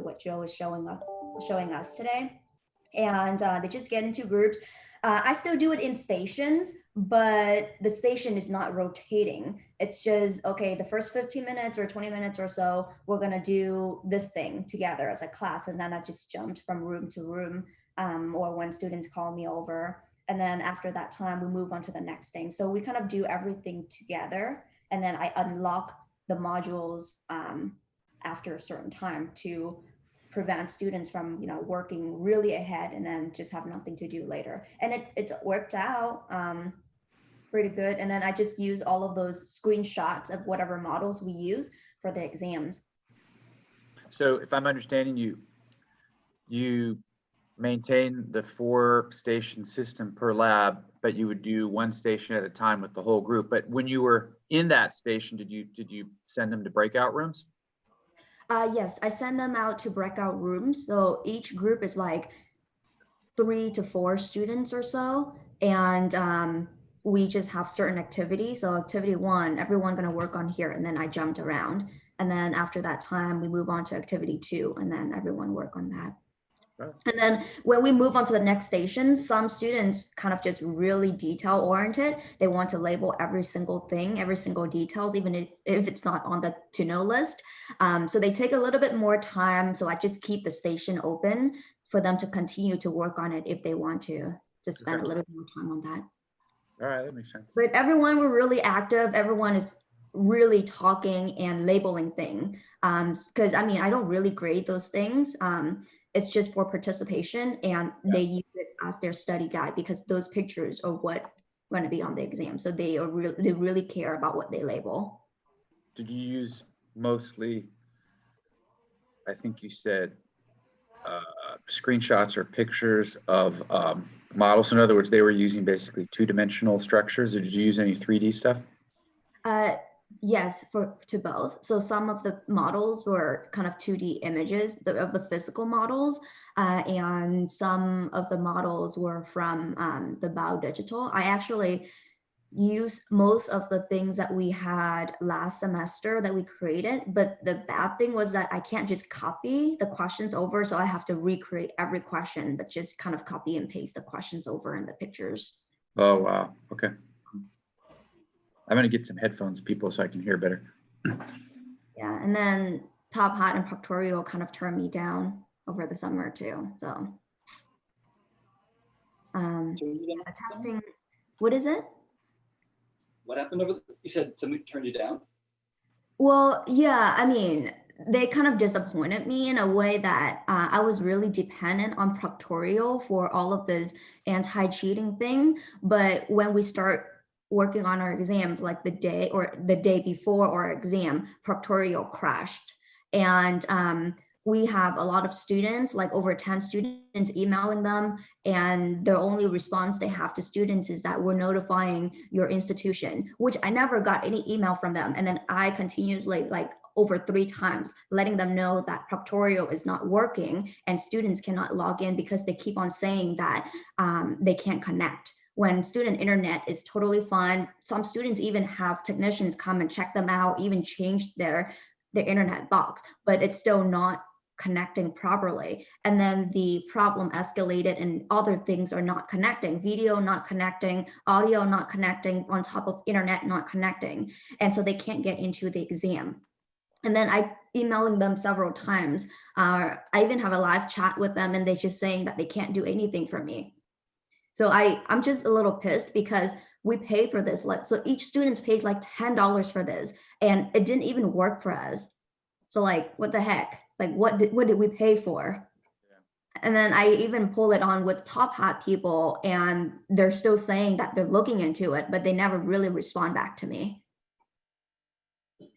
what Joe is showing us today. And they just get into groups. I still do it in stations, but the station is not rotating. It's just, okay, the first 15 minutes or 20 minutes or so, we're gonna do this thing together as a class. And then I just jumped from room to room, or when students call me over. And then after that time, we move on to the next thing. So we kind of do everything together. And then I unlock the modules after a certain time to prevent students from, you know, working really ahead and then just have nothing to do later. And it worked out. It's pretty good. And then I just use all of those screenshots of whatever models we use for the exams. So if I'm understanding you, you maintain the 4-station system per lab, but you would do 1 station at a time with the whole group. But when you were in that station, did you send them to breakout rooms? Yes, I send them out to breakout rooms. So each group is like 3 to 4 students or so. And we just have certain activities. So activity 1, everyone gonna work on here, and then I jumped around. And then after that time, we move on to activity 2, and then everyone work on that. Right. And then when we move on to the next station, some students kind of just really detail oriented. They want to label every single thing, every single details, even if it's not on the to know list. So they take a little bit more time. So I just keep the station open for them to continue to work on it if they want to spend a little bit more time on that. All right, that makes sense. But everyone were really active. Everyone is really talking and labeling things. Because I mean, I don't really grade those things. It's just for participation, and they use it as their study guide because those pictures are what going to be on the exam. So they really care about what they label. Did you use mostly, I think you said, screenshots or pictures of models? In other words, they were using basically 2-dimensional structures, or did you use any 3D stuff? Yes, to both. So some of the models were kind of 2D images of the physical models, and some of the models were from the biodigital. I actually used most of the things that we had last semester that we created, but the bad thing was that I can't just copy the questions over, so I have to recreate every question, but just kind of copy and paste the questions over in the pictures. Oh, wow. Okay. I'm going to get some headphones, people, so I can hear better. Yeah, and then Top Hat and Proctorio kind of turned me down over the summer too. So, testing. What is it? What happened over? You said somebody turned you down? Well, yeah. I mean, they kind of disappointed me in a way that I was really dependent on Proctorio for all of this anti-cheating thing. But when we start working on our exams, like the day before our exam, Proctorio crashed. And we have a lot of students, like over 10 students emailing them, and their only response they have to students is that we're notifying your institution, which I never got any email from them. And then I continuously, like over 3 times, letting them know that Proctorio is not working and students cannot log in because they keep on saying that they can't connect. When student internet is totally fine. Some students even have technicians come and check them out, even change their internet box, but it's still not connecting properly. And then the problem escalated and other things are not connecting, video not connecting, audio not connecting, on top of internet not connecting. And so they can't get into the exam. And then I emailing them several times. I even have a live chat with them and they're just saying that they can't do anything for me. So I'm just a little pissed because we pay for this. So each student pays like $10 for this, and it didn't even work for us. So like, what the heck? Like, what did we pay for? Yeah. And then I even pull it on with Top Hat people, and they're still saying that they're looking into it, but they never really respond back to me.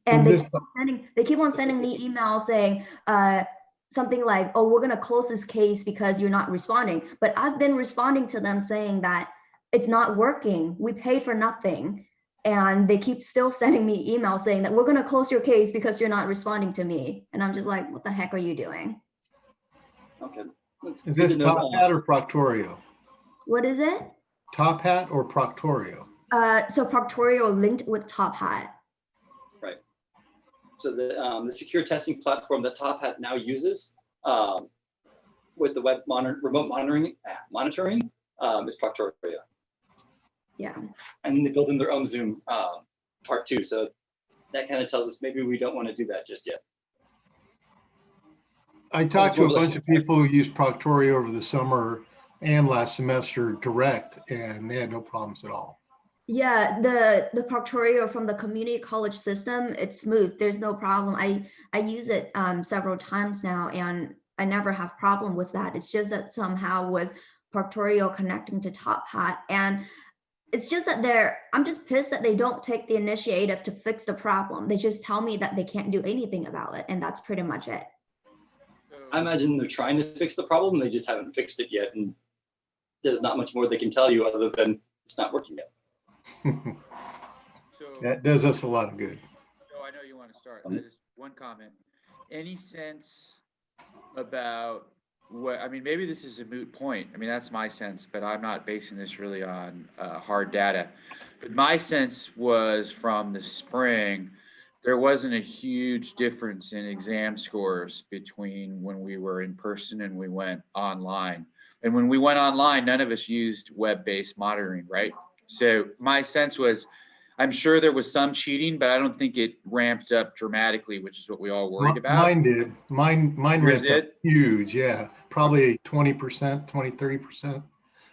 And they keep on sending me emails saying, something like, oh, we're going to close this case because you're not responding. But I've been responding to them saying that it's not working. We paid for nothing. And they keep still sending me emails saying that we're going to close your case because you're not responding to me. And I'm just like, what the heck are you doing? Okay. Is this Top Hat or Proctorio? What is it? Top Hat or Proctorio? So Proctorio linked with Top Hat. Right. So the secure testing platform that Top Hat now uses with the remote monitoring is Proctorio. Yeah. And then they build in their own Zoom part too. So that kind of tells us maybe we don't want to do that just yet. I talked to a bunch of people who used Proctorio over the summer and last semester direct, and they had no problems at all. Yeah, the Proctorio from the community college system, it's smooth. There's no problem. I use it several times now, and I never have problem with that. It's just that somehow with Proctorio connecting to Top Hat, and it's just that I'm just pissed that they don't take the initiative to fix the problem. They just tell me that they can't do anything about it, and that's pretty much it. I imagine they're trying to fix the problem. They just haven't fixed it yet. And there's not much more they can tell you other than it's not working yet. So That does us a lot of good. So I know you want to start. Just one comment. Any sense about what, I mean, maybe this is a moot point. I mean, that's my sense, but I'm not basing this really on hard data. But my sense was from the spring, there wasn't a huge difference in exam scores between when we were in person and we went online. And when we went online, none of us used web-based monitoring, right? So my sense was, I'm sure there was some cheating, but I don't think it ramped up dramatically, which is what we all worried about. Mine did. Mine Yours ramped up did? huge. Yeah, probably 20%, 30%.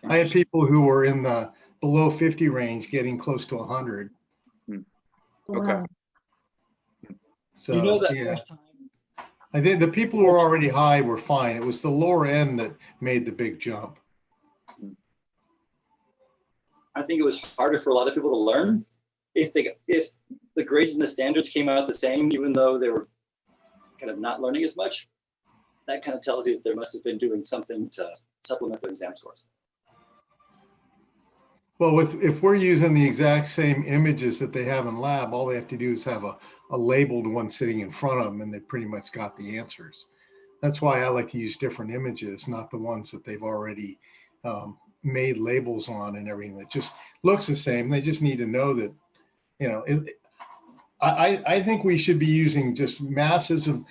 I had people who were in the below 50 range getting close to 100. Okay. Wow. So You know that yeah, first time, I think the people who were already high were fine. It was the lower end that made the big jump. I think it was harder for a lot of people to learn if the grades and the standards came out the same, even though they were kind of not learning as much. That kind of tells you that there must have been doing something to supplement their exam scores. Well, if we're using the exact same images that they have in lab, all they have to do is have a labeled one sitting in front of them, and they pretty much got the answers. That's why I like to use different images, not the ones that they've already made labels on and everything that just looks the same. They just need to know that, you know, I think we should be using just masses of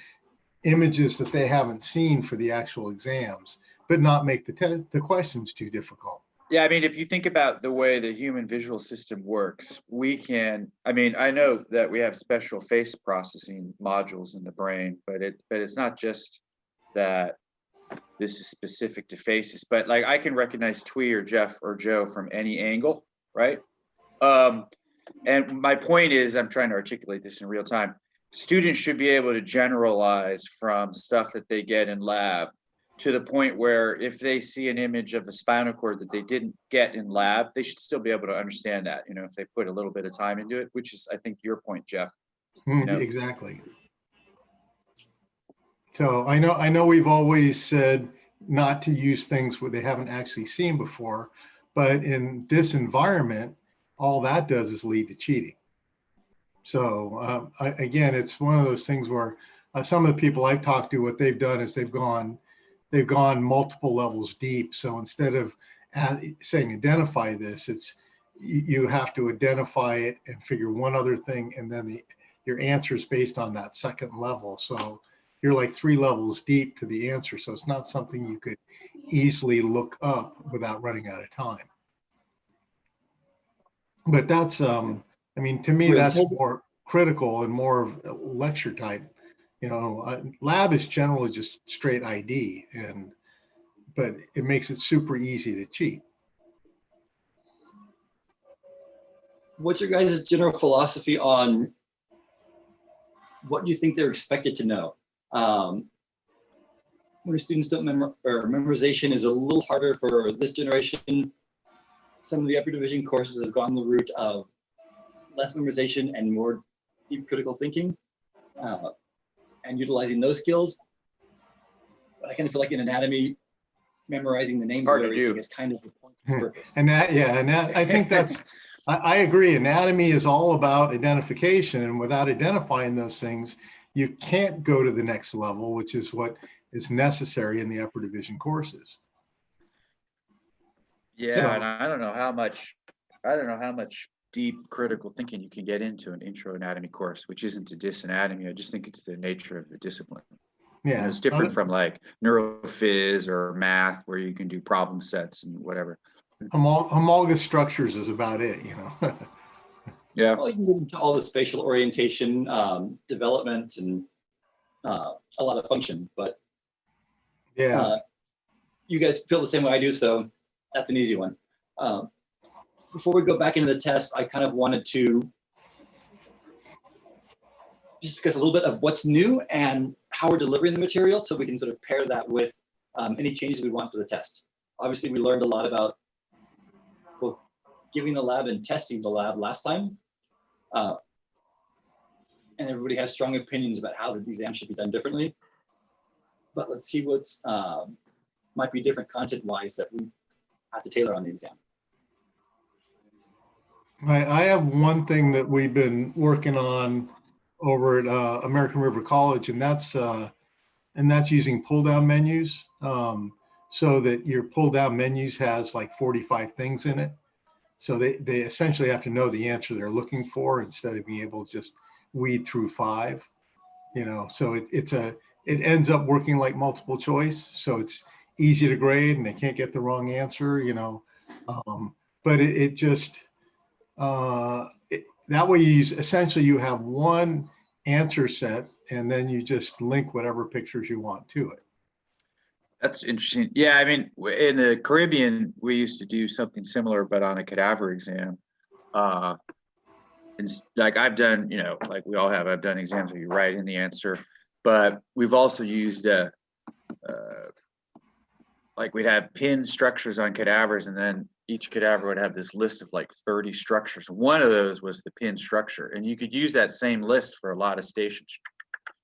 images that they haven't seen for the actual exams, but not make the questions too difficult. Yeah, I mean, if you think about the way the human visual system works, we can, I mean, I know that we have special face processing modules in the brain, but it's not just that this is specific to faces, but like I can recognize Twee or Jeff or Joe from any angle, right? And my point is, I'm trying to articulate this in real time. Students should be able to generalize from stuff that they get in lab to the point where if they see an image of a spinal cord that they didn't get in lab, they should still be able to understand that, you know, if they put a little bit of time into it, which is, I think, your point, Jeff. You know? Exactly. So I know we've always said not to use things where they haven't actually seen before, but in this environment, all that does is lead to cheating. So again, it's one of those things where some of the people I've talked to, what they've done is they've gone multiple levels deep. So instead of saying identify this, it's you have to identify it and figure one other thing, and then your answer is based on that second level. So you're like 3 levels deep to the answer. So it's not something you could easily look up without running out of time. But that's, I mean, to me, that's more critical and more of a lecture type. You know, lab is generally just straight ID, but it makes it super easy to cheat. What's your guys' general philosophy on what do you think they're expected to know? When students don't memorization is a little harder for this generation. Some of the upper division courses have gone the route of less memorization and more deep critical thinking and utilizing those skills. But I kind of feel like in anatomy, memorizing the names of everything is kind of the point of purpose. And I think that's, I agree. Anatomy is all about identification, and without identifying those things, you can't go to the next level, which is what is necessary in the upper division courses. Yeah, so, and I don't know how much deep critical thinking you can get into an intro anatomy course, which isn't a dis anatomy. I just think it's the nature of the discipline. Yeah. It's different from like neurophys or math where you can do problem sets and whatever. Homologous structures is about it, you know. Yeah. Well, you can get into all the spatial orientation, development, and a lot of function, but Yeah. you guys feel the same way I do, so that's an easy one. Before we go back into the test, I kind of wanted to discuss a little bit of what's new and how we're delivering the material so we can sort of pair that with any changes we want for the test. Obviously, we learned a lot about both giving the lab and testing the lab last time. And everybody has strong opinions about how the exam should be done differently. But let's see what's might be different content-wise that we have to tailor on the exam. I have one thing that we've been working on over at American River College, and that's using pull down menus, so that your pull down menus has like 45 things in it. So they essentially have to know the answer they're looking for instead of being able to just weed through 5. You know, so it ends up working like multiple choice. So it's easy to grade and they can't get the wrong answer, you know. But it just, that way essentially you have one answer set and then you just link whatever pictures you want to it. That's interesting. Yeah, I mean, in the Caribbean, we used to do something similar, but on a cadaver exam. And like I've done, you know, like we all have, I've done exams where you write in the answer, but we've also used like we'd have pin structures on cadavers, and then each cadaver would have this list of like 30 structures. One of those was the pin structure, and you could use that same list for a lot of stations.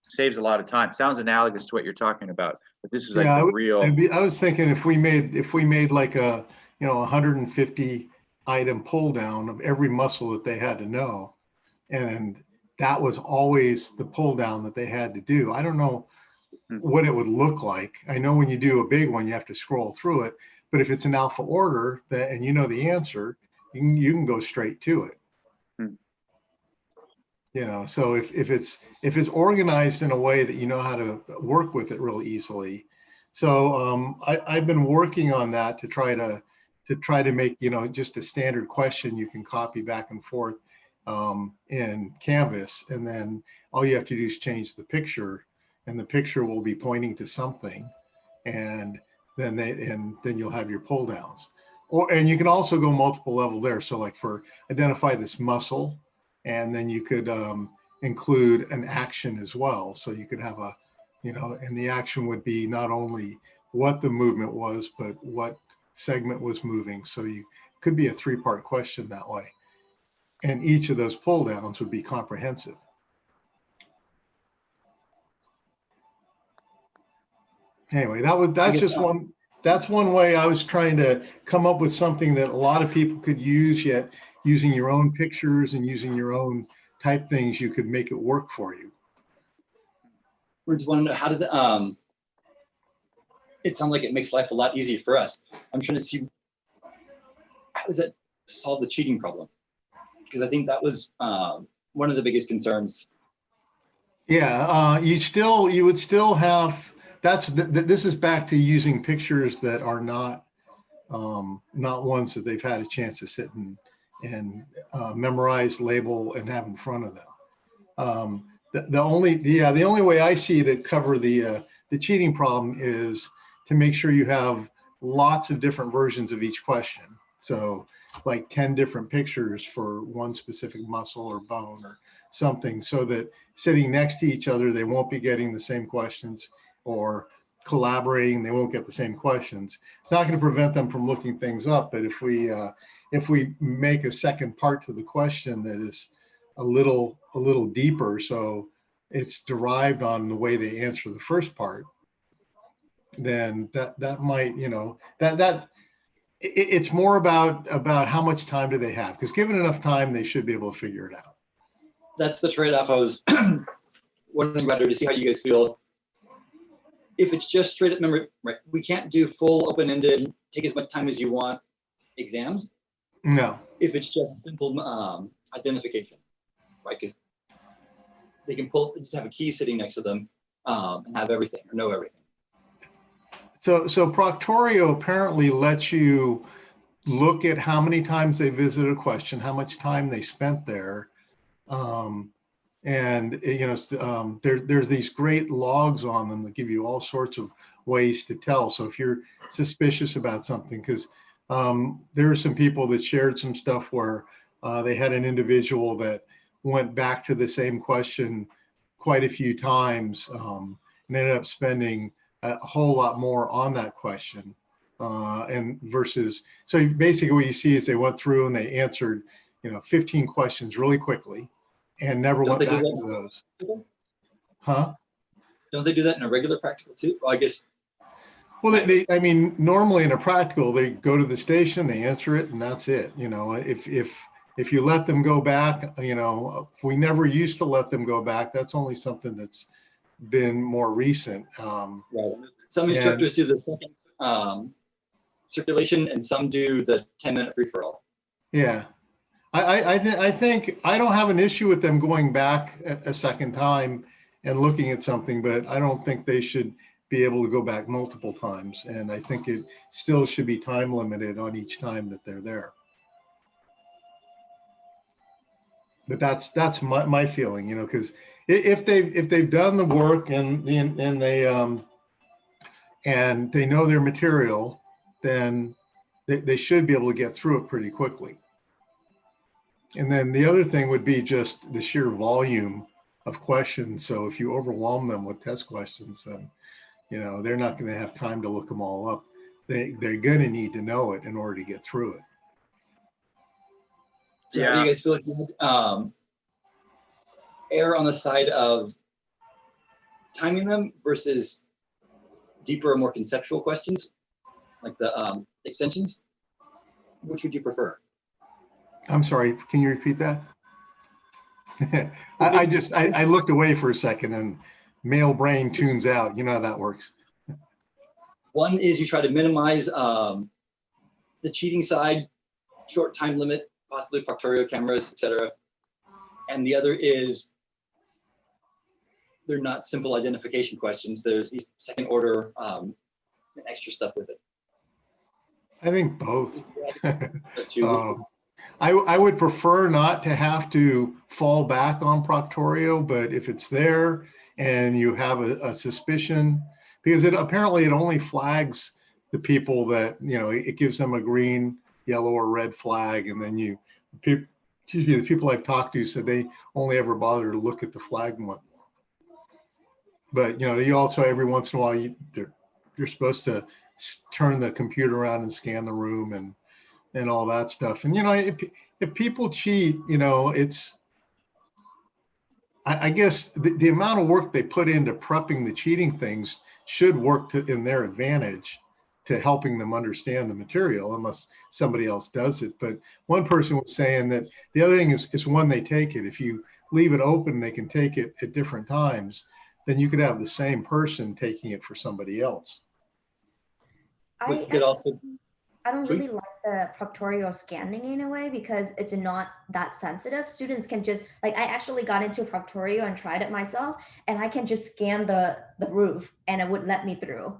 Saves a lot of time. Sounds analogous to what you're talking about, but this is like the real. I was thinking if we made like a 150 item pull down of every muscle that they had to know, and that was always the pull down that they had to do. I don't know what it would look like. I know when you do a big one, you have to scroll through it, but if it's an alpha order and you know the answer, you can go straight to it. You know, so if it's organized in a way that you know how to work with it real easily. So I've been working on that to try to make, you know, just a standard question you can copy back and forth in Canvas, and then all you have to do is change the picture, and the picture will be pointing to something, and then you'll have your pull downs. And you can also go multiple level there. So like for identify this muscle, and then you could include an action as well. So you could have and the action would be not only what the movement was, but what segment was moving. So you could be a 3-part question that way. And each of those pull downs would be comprehensive. Anyway, that's one way I was trying to come up with something that a lot of people could use, yet using your own pictures and using your own type things, you could make it work for you. We just want to know, how does it, it sounds like it makes life a lot easier for us. I'm trying to see, how does that solve the cheating problem? Because I think that was one of the biggest concerns. Yeah, you would still have, this is back to using pictures that are not ones that they've had a chance to sit and memorize, label, and have in front of them. The only way I see to cover the cheating problem is to make sure you have lots of different versions of each question. So like 10 different pictures for one specific muscle or bone or something, so that sitting next to each other, they won't be getting the same questions, or collaborating, they won't get the same questions. It's not going to prevent them from looking things up, but if we make a second part to the question that is a little deeper, so it's derived on the way they answer the first part, then that might, it's more about how much time do they have, because given enough time, they should be able to figure it out. That's the trade-off I was wondering about, to see how you guys feel. If it's just straight up memory, right? We can't do full open-ended, take as much time as you want exams. No. If it's just simple identification, right? Because they can just have a key sitting next to them. and have everything or know everything. So Proctorio apparently lets you look at how many times they visited a question, how much time they spent there. And there's these great logs on them that give you all sorts of ways to tell. So if you're suspicious about something, because there are some people that shared some stuff where they had an individual that went back to the same question quite a few times and ended up spending a whole lot more on that question. And versus, so basically what you see is they went through and they answered, 15 questions really quickly and never Don't went they do back that? to those. Huh? Don't they do that in a regular practical too? Well, I guess. Well, I mean, normally in a practical, they go to the station, they answer it, and that's it. If you let them go back, we never used to let them go back. That's only something that's been more recent. Right. Some instructors do the second circulation, and some do the 10-minute free for all. Yeah, I think I don't have an issue with them going back a second time and looking at something, but I don't think they should be able to go back multiple times. And I think it still should be time limited on each time that they're there. But that's my feeling, because if they've done the work and they know their material, then they should be able to get through it pretty quickly. And then the other thing would be just the sheer volume of questions. So if you overwhelm them with test questions, then they're not going to have time to look them all up. They're going to need to know it in order to get through it. So how do you guys feel like you would err on the side of timing them versus deeper or more conceptual questions, like the extensions? Which would you prefer? I'm sorry, can you repeat that? I looked away for a second and male brain tunes out. You know how that works. One is you try to minimize the cheating side, short time limit, possibly Proctorio cameras, etc. And the other is they're not simple identification questions. There's these second order extra stuff with it. I think both. Those two. I would prefer not to have to fall back on Proctorio, but if it's there and you have a suspicion, because apparently it only flags the people that, it gives them a green, yellow, or red flag. And then the people I've talked to said they only ever bother to look at the flag one. But, you also, every once in a while, you're supposed to turn the computer around and scan the room and all that stuff. And, if people cheat, it's, I guess the amount of work they put into prepping the cheating things should work in their advantage to helping them understand the material, unless somebody else does it. But one person was saying that the other thing is when they take it, if you leave it open, they can take it at different times, then you could have the same person taking it for somebody else. We could also I don't really like the Proctorio scanning in a way because it's not that sensitive. Students can just, like, I actually got into Proctorio and tried it myself, and I can just scan the roof and it would let me through.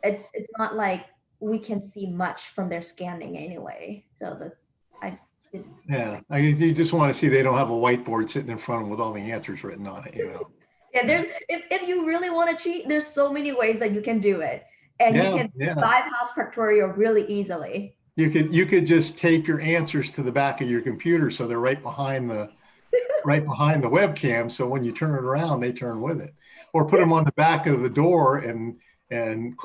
It's not like we can see much from their scanning anyway. So Yeah, you just want to see they don't have a whiteboard sitting in front of them with all the answers written on it, Yeah, there's if you really want to cheat, there's so many ways that you can do it. And you can bypass Proctorio really easily. You could just tape your answers to the back of your computer so they're right behind the webcam. So when you turn it around, they turn with it. Or put them on the back of the door and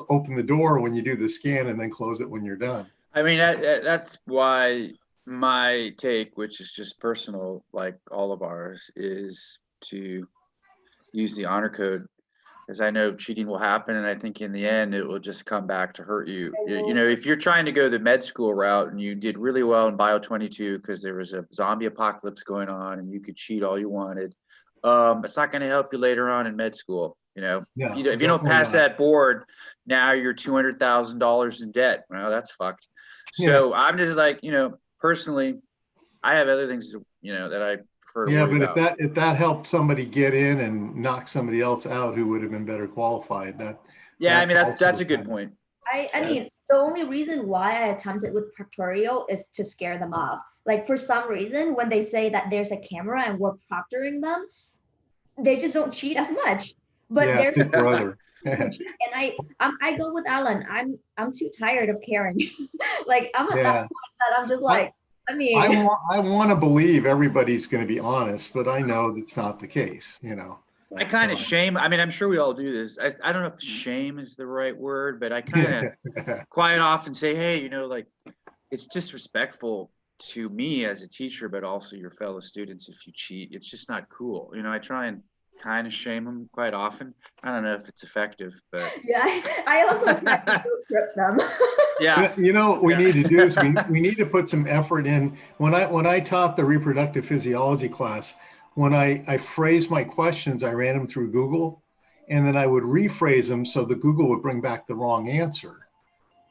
open the door when you do the scan and then close it when you're done. I mean, that's why my take, which is just personal, like all of ours, is to use the honor code, because I know cheating will happen, and I think in the end it will just come back to hurt you. If you're trying to go the med school route and you did really well in Bio 22 because there was a zombie apocalypse going on and you could cheat all you wanted, it's not going to help you later on in med school. If you don't pass that board, now you're $200,000 in debt. Well, that's fucked. So I'm just like, personally, I have other things, that I prefer to Yeah, worry but about. if that helped somebody get in and knock somebody else out who would have been better qualified, Yeah, I that's mean, also that's a good kind of, point. I Yeah. mean, the only reason why I attempted with Proctorio is to scare them off. Like for some reason, when they say that there's a camera and we're proctoring them, they just don't cheat as much. But yeah, there's big brother. who cheat, and I go with Alan. I'm too tired of caring. Like I'm at that Yeah. point that I'm just I, like, I mean, I want to believe everybody's going to be honest, but I know that's not the case, you know. I kind of Um, shame. I mean, I'm sure we all do this. I don't know if shame is the right word, but I kind of yeah. quiet off and say, hey, like it's disrespectful to me as a teacher, but also your fellow students if you cheat. It's just not cool. I try and kind of shame them quite often. I don't know if it's effective, but yeah, I also try to guilt trip them. yeah. You know what we Yeah. need to do is we need to put some effort in. When I taught the reproductive physiology class, when I phrased my questions, I ran them through Google, and then I would rephrase them so the Google would bring back the wrong answer.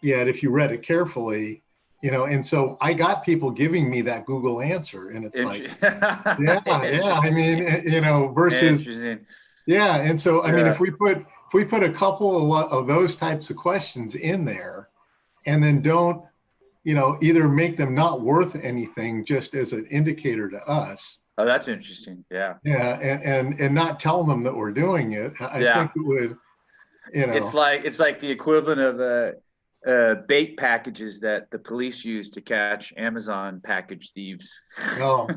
Yet if you read it carefully, and so I got people giving me that Google answer, and it's like, yeah, yeah. I mean, Interesting. versus, Interesting. yeah. And so, I mean, Yeah. if we put a couple of those types of questions in there, and then don't, either make them not worth anything just as an indicator to us, Oh, that's interesting. Yeah. yeah, and not tell them that we're doing it, I Yeah. think it would, It's like the equivalent of bait packages that the police use to catch Amazon package thieves. oh.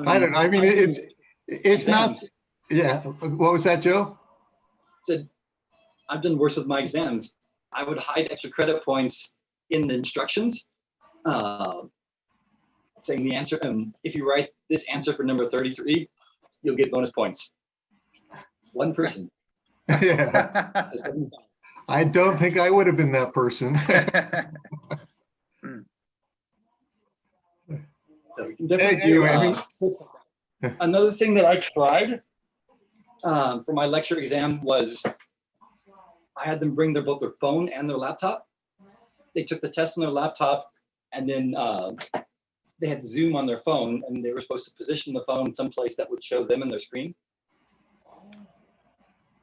I don't know. I mean, I've been it's not, exams. yeah. What was that, Joe? Said I've done worse with my exams. I would hide extra credit points in the instructions, uh, saying the answer. If you write this answer for number 33, you'll get bonus points. One person. Yeah. I don't think I would have been that person. So we can definitely Anyway, I do. mean, Another thing that I tried for my lecture exam was I had them bring both their phone and their laptop. They took the test on their laptop, and then they had Zoom on their phone, and they were supposed to position the phone someplace that would show them in their screen.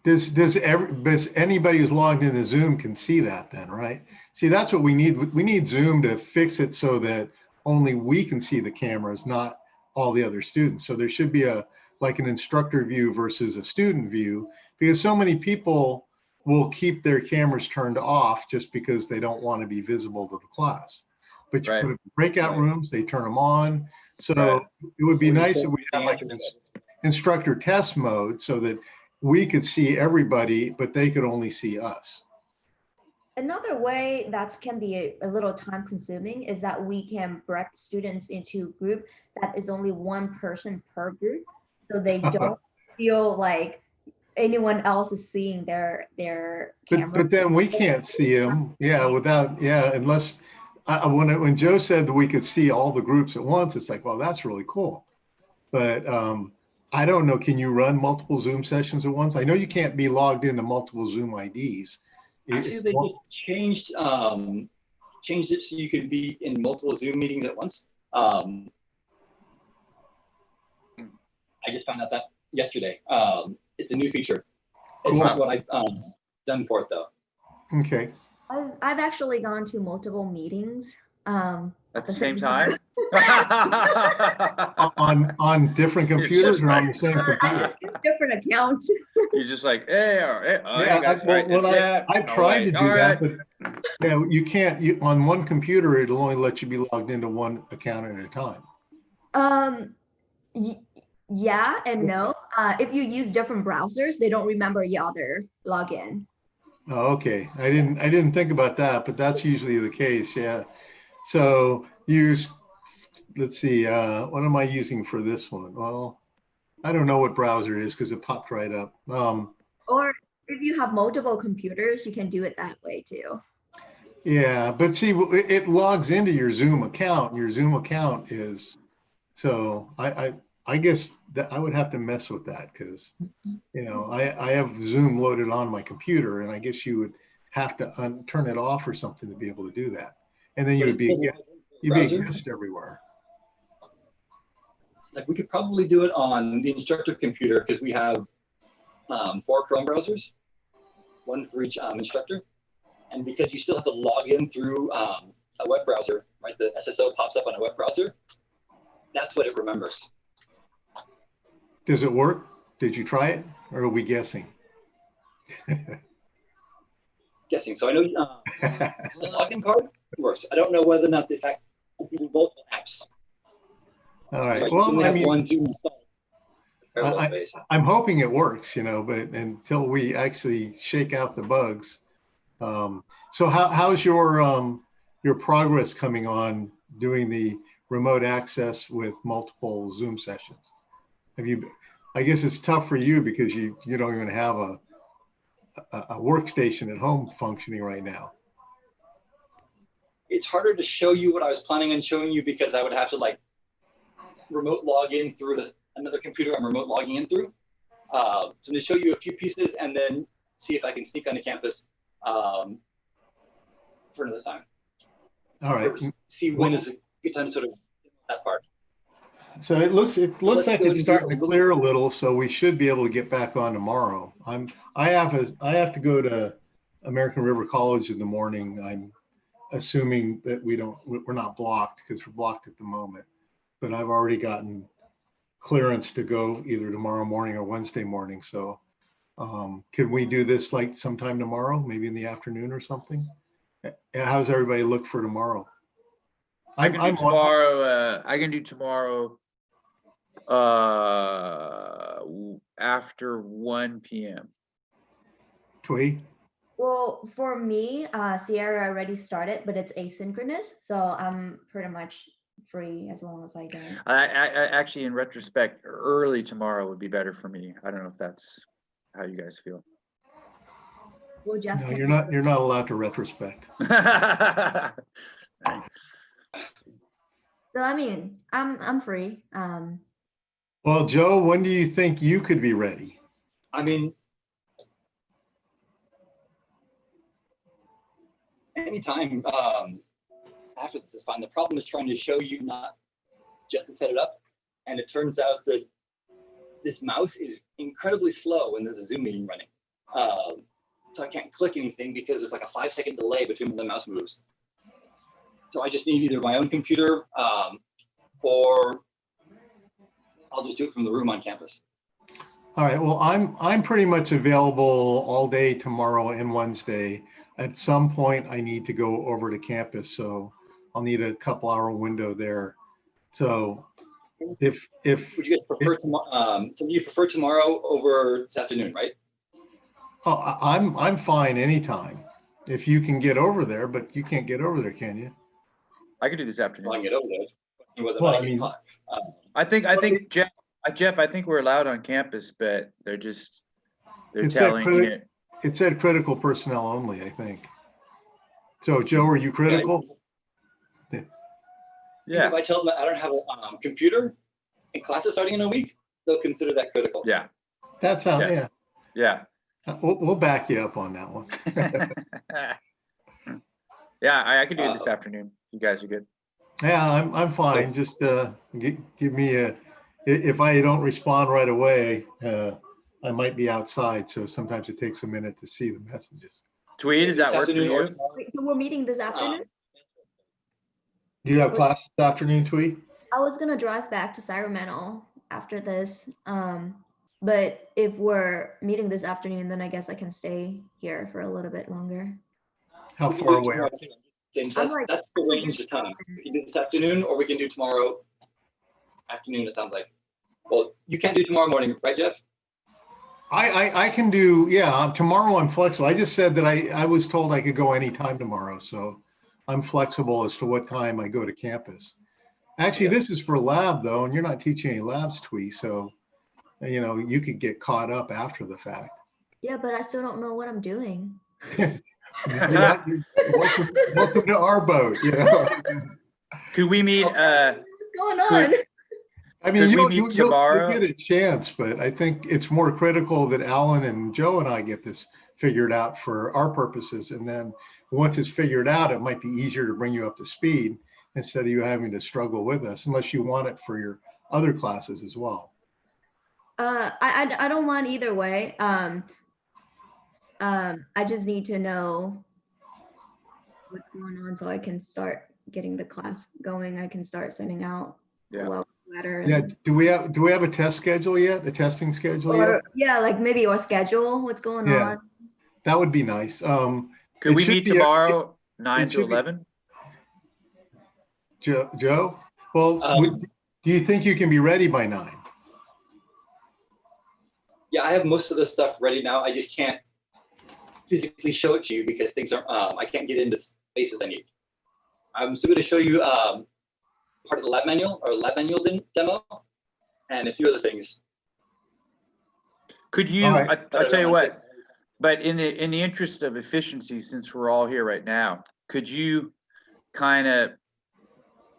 does anybody who's logged into Zoom can see that then, right? See, that's what we need. We need Zoom to fix it so that only we can see the cameras, not all the other students. So there should be like an instructor view versus a student view, because so many people will keep their cameras turned off just because they don't want to be visible to the class. But you Right. put them in breakout Right. rooms, they turn them on. So Right. it would be Or you nice say if we the had like an answers. instructor test mode so that we could see everybody, but they could only see us. Another way that can be a little time consuming is that we can break students into a group that is only one person per group, so they don't feel like anyone else is seeing their camera. But then we can't see them, yeah, unless when Joe said that we could see all the groups at once, it's like, well, that's really cool. But I don't know, can you run multiple Zoom sessions at once? I know you can't be logged into multiple Zoom IDs. Actually, they just changed it so you could be in multiple Zoom meetings at once. I just found out that yesterday. It's a new feature. It's Cool. not what I've done for it though. Okay. I've actually gone to multiple meetings At the same time? On different It's computers just or on like- the same I computer? just use different accounts. You're just like, hey, all right, oh, Yeah, you guys, right, well, it's that. I've Oh, tried to wait, do all that, right. but yeah, you can't, on one computer, it'll only let you be logged into one account at a time. Yeah and no. If you use different browsers, they don't remember your other login. Oh, okay. I didn't think about that, but that's usually the case. Yeah. So let's see, what am I using for this one? Well, I don't know what browser it is because it popped right up. Or if you have multiple computers, you can do it that way too. Yeah, but see, it logs into your Zoom account. Your Zoom account is, so I guess that I would have to mess with that because, I have Zoom loaded on my computer, and I guess you would have to turn it off or something to be able to do that. And then But you'd it's still be a browser. guest everywhere. like we could probably do it on the instructor computer because we have 4 Chrome browsers, one for each instructor. And because you still have to log in through a web browser, right? The SSO pops up on a web browser. That's what it remembers. Does it work? Did you try it, or are we guessing? Guessing. So I know the login part works. I don't know whether or not the fact we do both apps. All right. So you Well, only I have mean, one Zoom installed. Parallel space. I'm hoping it works, you know, but until we actually shake out the bugs. So how's your progress coming on doing the remote access with multiple Zoom sessions? Have you? I guess it's tough for you because you don't even have a workstation at home functioning right now. It's harder to show you what I was planning on showing you because I would have to like remote log in through another computer I'm remote logging in through. So to show you a few pieces and then see if I can sneak onto campus for another time. All right. See when is a good time to sort of that part. So it looks like it's starting to clear a little. little, so we should be able to get back on tomorrow. I have to go to American River College in the morning. I'm assuming that we're not blocked because we're blocked at the moment, but I've already gotten clearance to go either tomorrow morning or Wednesday morning. So can we do this like sometime tomorrow, maybe in the afternoon or something? How's everybody look for tomorrow? I can do tomorrow. I can do tomorrow after 1 p.m. Twee? Well, for me, Sierra already started, but it's asynchronous, so I'm pretty much free as long as I don't. I actually, in retrospect, early tomorrow would be better for me. I don't know if that's how you guys feel. Well, Jeff, No, you're not allowed to retrospect. So I mean, I'm free. Well, Joe, when do you think you could be ready? I mean, anytime after this is fine. The problem is trying to show you not just to set it up. And it turns out that this mouse is incredibly slow when there's a Zoom meeting running. So I can't click anything because there's like a 5-second delay between when the mouse moves. So I just need either my own computer or I'll just do it from the room on campus. All right. Well, I'm pretty much available all day tomorrow and Wednesday. At some point, I need to go over to campus, so I'll need a couple-hour window there. So, if would you guys prefer tomorrow? So you prefer tomorrow over this afternoon, right? Oh, I'm fine anytime if you can get over there, but you can't get over there, can you? I can do this afternoon. I can get over there. Well, I mean, I think Jeff, I think we're allowed on campus, but they're telling you. It said critical personnel only, I think. So, Joe, are you critical? Yeah. If I tell them that I don't have a computer and classes starting in a week, they'll consider that critical. Yeah. That sounds, Yeah. We'll back you up on that one. Yeah, I can do it this afternoon. You guys are good. Yeah, I'm fine. Just give me if I don't respond right away, I might be outside. So sometimes it takes a minute to see the messages. Tweet, does that work for you? Wait, so we're meeting this afternoon? Do you have class this afternoon, Tweet? I was gonna drive back to Sacramento after this. But if we're meeting this afternoon, then I guess I can stay here for a little bit longer. How far away? That's the range of time. We can do this afternoon, or we can do tomorrow afternoon, it sounds like. Well, you can't do tomorrow morning, right, Jeff? I can do, yeah, tomorrow I'm flexible. I just said that I was told I could go anytime tomorrow, so I'm flexible as to what time I go to campus. Actually, this is for lab though, and you're not teaching any labs, Twee, so you know, you could get caught up after the fact. Yeah, but I still don't know what I'm doing. Welcome to our boat, you know. Could we meet? What's going on? I mean, you'll tomorrow? get a chance, but I think it's more critical that Alan and Joe and I get this figured out for our purposes. And then once it's figured out, it might be easier to bring you up to speed instead of you having to struggle with us, unless you want it for your other classes as well. I don't mind either way. I just need to know what's going on so I can start getting the class going. I can start sending out a Yeah. welcome letter. Yeah, And, do we have a test schedule yet? A testing schedule yet? or yeah, like maybe or schedule what's going Yeah, on. that would be nice. Could It we should meet be tomorrow, 9 to should be- 11? Joe? Well, do you think you can be ready by 9? Yeah, I have most of the stuff ready now. I just can't physically show it to you because things are, I can't get into spaces I need. I'm still going to show you part of the lab manual or lab manual demo and a few other things. Could you, All right. I'll tell you what, but in the interest of efficiency, since we're all here right now, could you kind of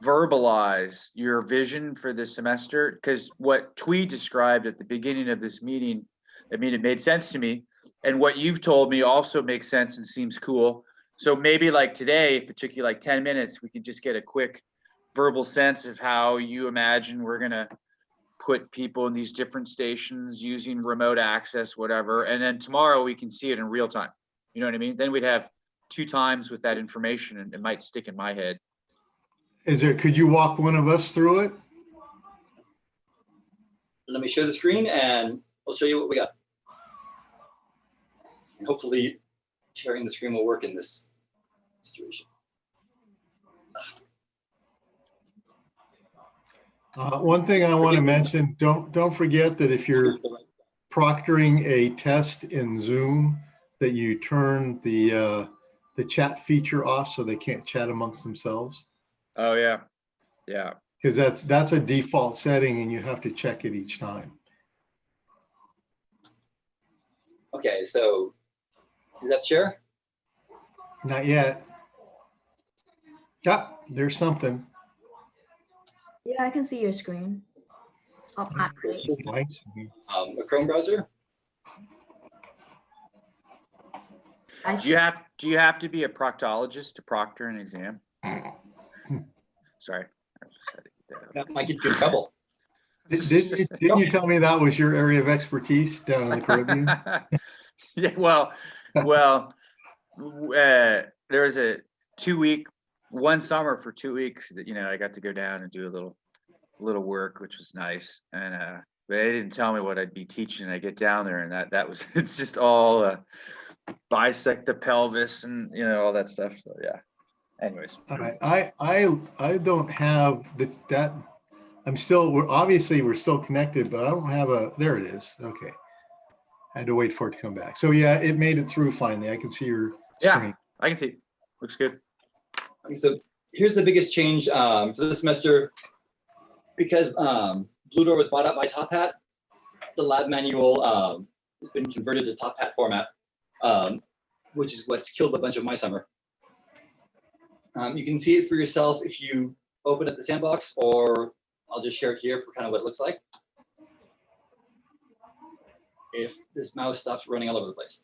verbalize your vision for this semester? Because what Tweed described at the beginning of this meeting, I mean, it made sense to me. And what you've told me also makes sense and seems cool. So maybe like today, if it took you like 10 minutes, we could just get a quick verbal sense of how you imagine we're going to put people in these different stations using remote access, whatever. And then tomorrow we can see it in real time. You know what I mean? Then we'd have 2 times with that information and it might stick in my head. Could you walk one of us through it? Let me share the screen and I'll show you what we got. And hopefully sharing the screen will work in this situation. One thing I want to mention, don't forget that if you're proctoring a test in Zoom, that you turn the chat feature off so they can't chat amongst themselves. Oh yeah, yeah. Because that's a default setting and you have to check it each time. Okay, so does that share? Not yet. Yep, there's something. Yeah, I can see your screen. Oh, Blank. A Chrome browser? Do you have to be a proctologist to proctor an exam? Sorry. I just had to get that out. That might get you in trouble. Didn't you tell me that was your area of expertise down in the Caribbean? Yeah, well, there was a 2-week, one summer for 2 weeks that, you know, I got to go down and do a little work, which was nice. And but they didn't tell me what I'd be teaching. I get down there and that was, it's just all bisect the pelvis and, you know, all that stuff. So yeah. Anyways. All right. I don't have that. We're still connected, but I don't have there it is. Okay. I had to wait for it to come back. So yeah, it made it through finally. I can see your screen. Yeah, I can see. Looks good. So here's the biggest change for this semester. Because Blue Door was bought out by Top Hat, the lab manual has been converted to Top Hat format, which is what's killed a bunch of my summer. You can see it for yourself if you open up the sandbox, or I'll just share it here for kind of what it looks like. If this mouse stops running all over the place.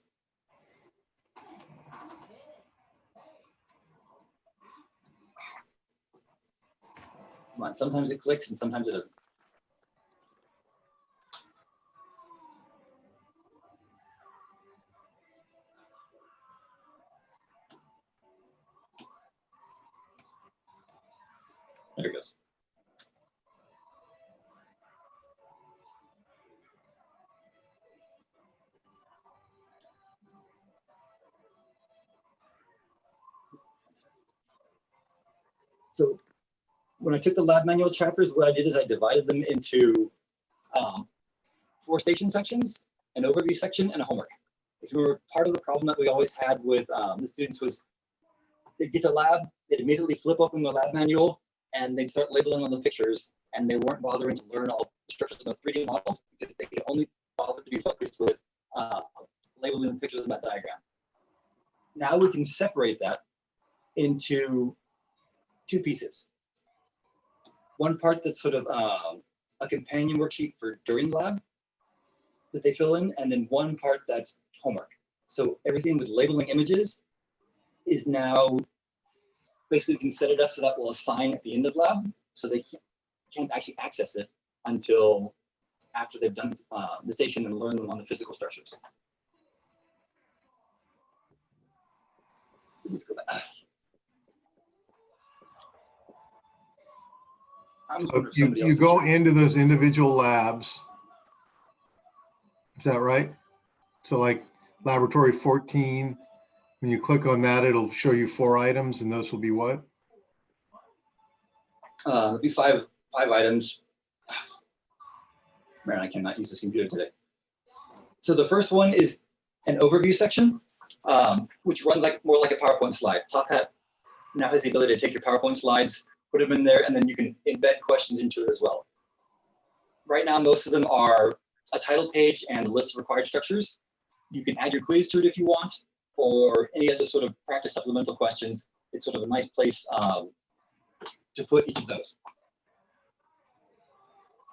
Come on, sometimes it clicks and sometimes it doesn't. There it goes. So when I took the lab manual chapters, what I did is I divided them into 4 station sections, an overview section, and a homework. If you were part of the problem that we always had with the students was they'd get to lab, they'd immediately flip open the lab manual, and they'd start labeling on the pictures, and they weren't bothering to learn all the structures of 3D models because they could only bother to be focused with labeling the pictures in that diagram. Now we can separate that into 2 pieces. One part that's sort of a companion worksheet for during lab that they fill in, and then one part that's homework. So everything with labeling images is now basically we can set it up so that we'll assign at the end of lab, so they can't actually access it until after they've done the station and learn on the physical structures. Let's go back. I'm just wondering if somebody else You can go share this. into those individual labs. Is that right? So like laboratory 14, when you click on that, it'll show you 4 items, and those will be what? It'll be five items. Man, I cannot use this computer today. So the first one is an overview section, which runs more like a PowerPoint slide. Top Hat now has the ability to take your PowerPoint slides, put them in there, and then you can embed questions into it as well. Right now, most of them are a title page and a list of required structures. You can add your quiz to it if you want, or any other sort of practice supplemental questions. It's sort of a nice place to put each of those.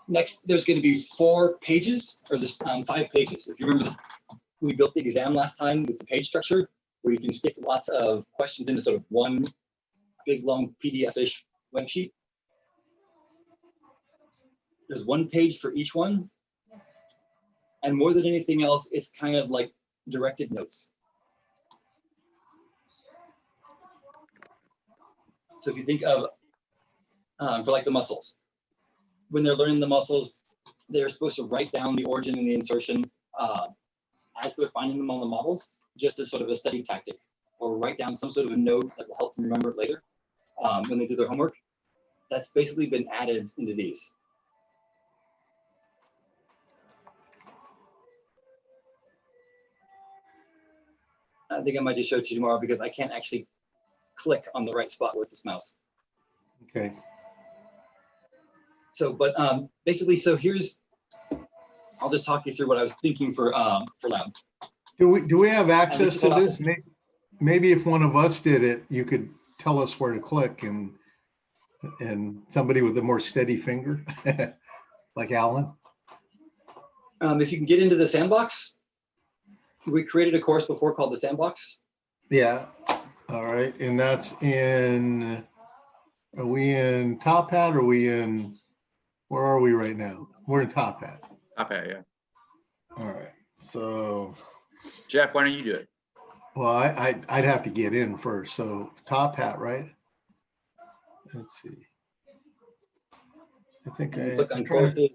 Next, there's going to be 4 pages, or this 5 pages. If you remember, we built the exam last time with the page structure, where you can stick lots of questions into sort of one big long PDF-ish web sheet. There's 1 page for each one. And more than anything else, it's kind of like directed notes. So if you think of, for like the muscles, when they're learning the muscles, they're supposed to write down the origin and the insertion as they're finding them on the models, just as sort of a study tactic, or write down some sort of a note that will help them remember it later when they do their homework. That's basically been added into these. I think I might just show it to you tomorrow because I can't actually click on the right spot with this mouse. Okay. So, but basically, so here's, I'll just talk you through what I was thinking for lab. Do we have access is to an this? Maybe if one of us did it, you could tell us where to click, and somebody with a more steady finger, like Alan. If you can get into the sandbox, we created a course before called the Sandbox. Yeah. All right. And that's in, are we in Top Hat? Or are we in, where are we right now? We're in Top Hat. Top Hat, yeah. All right. So, Jeff, why don't you do it? well, I'd have to get in first. So Top Hat, right? Let's see. I think And I click on I'm trying to, courses.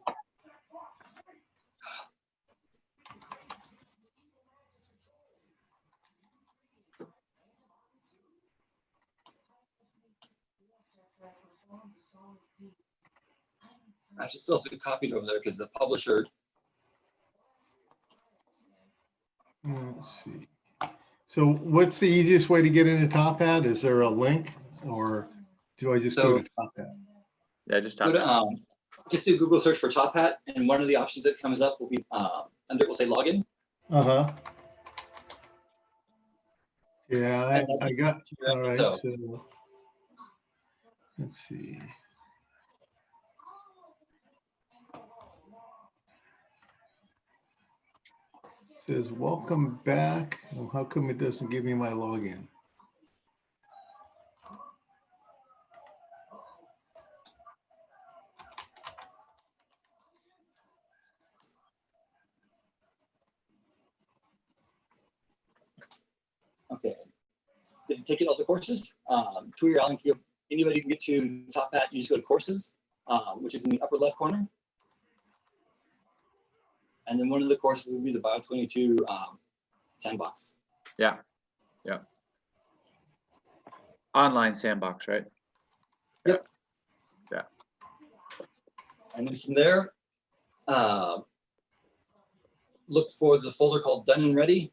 I should still have to copy it over there because the publisher. let's see. So what's the easiest way to get into Top Hat? Is there a link, or do I just go to Top Hat? Yeah, just Go Top to, Hat. just do Google search for Top Hat, and one of the options that comes up will be under it will say login. Uh-huh. Yeah, And I got, all right, so so let's see. Says, welcome back. Well, how come it doesn't give me my login? okay, did you take it all the courses? To your Allen, anybody can get to Top Hat. You just go to courses, which is in the upper left corner. And then one of the courses will be the Bio 22 Sandbox. Yeah. Yeah. Online Sandbox, right? Yep. Yeah. And then from there, look for the folder called Done and Ready.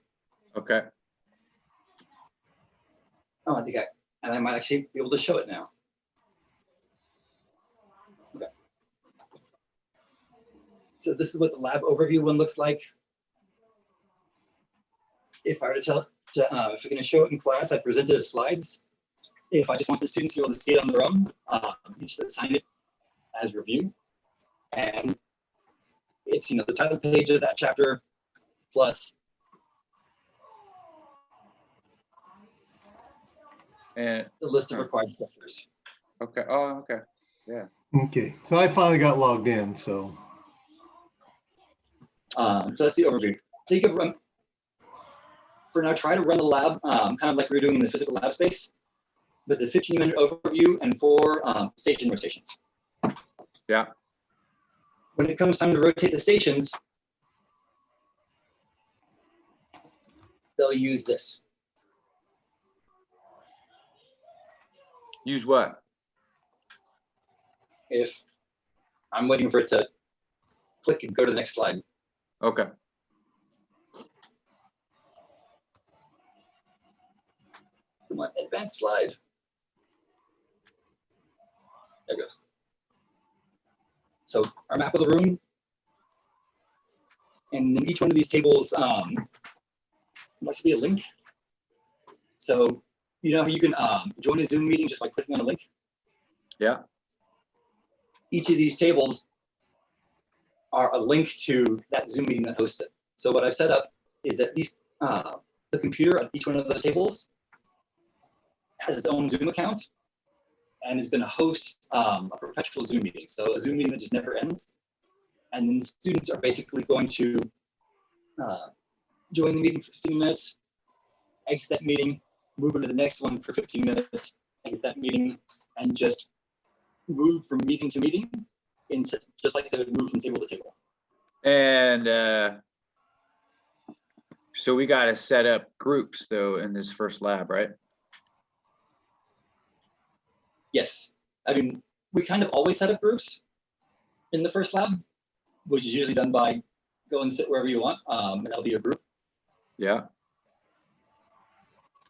Okay. Oh, I think I might actually be able to show it now. Okay. So this is what the lab overview one looks like. If I were to if we're going to show it in class, I present it as slides. If I just want the students to be able to see it on their own, you just assign it as review. And it's, the title page of that chapter plus. And the list of required structures. okay. Oh, okay. Yeah. Okay, so I finally got logged in, so. So that's the overview. Think of run, for now, try to run the lab kind of like we were doing in the physical lab space with a 15-minute overview and 4 station rotations. Yeah. When it comes time to rotate the stations, they'll use this. Use what? If I'm waiting for it to click and go to the next slide. Okay. Come on, advanced slide. There it goes. So our map of the room, and then each one of these tables must be a link. So you know how you can join a Zoom meeting just by clicking on a link? Yeah. Each of these tables are a link to that Zoom meeting that hosts it. So what I've set up is that these the computer on each one of those tables has its own Zoom account and is going to host a perpetual Zoom meeting. So a Zoom meeting that just never ends. And then students are basically going to join the meeting for 15 minutes, exit that meeting, move into the next one for 15 minutes, exit that meeting, and just move from meeting to meeting, just like they would move from table to table. And so we got to set up groups though in this first lab, right? Yes. I mean, we kind of always set up groups in the first lab, which is usually done by go and sit wherever you want, and that'll be a group. Yeah.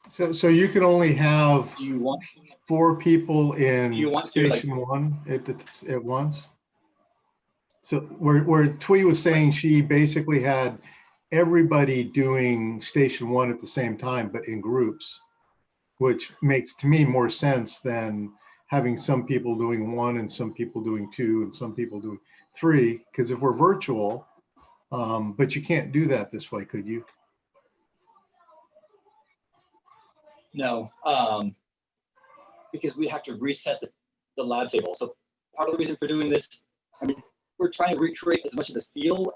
So you can only have Do you want 4 people in you want to, station one at once? So where Twee was saying she basically had everybody doing station one at the same time, but in groups, which makes to me more sense than having some people doing 1 and some people doing 2 and some people doing 3, because if we're virtual, but you can't do that this way, could you? no, because we have to reset the lab table. So part of the reason for doing this, I mean, we're trying to recreate as much of the feel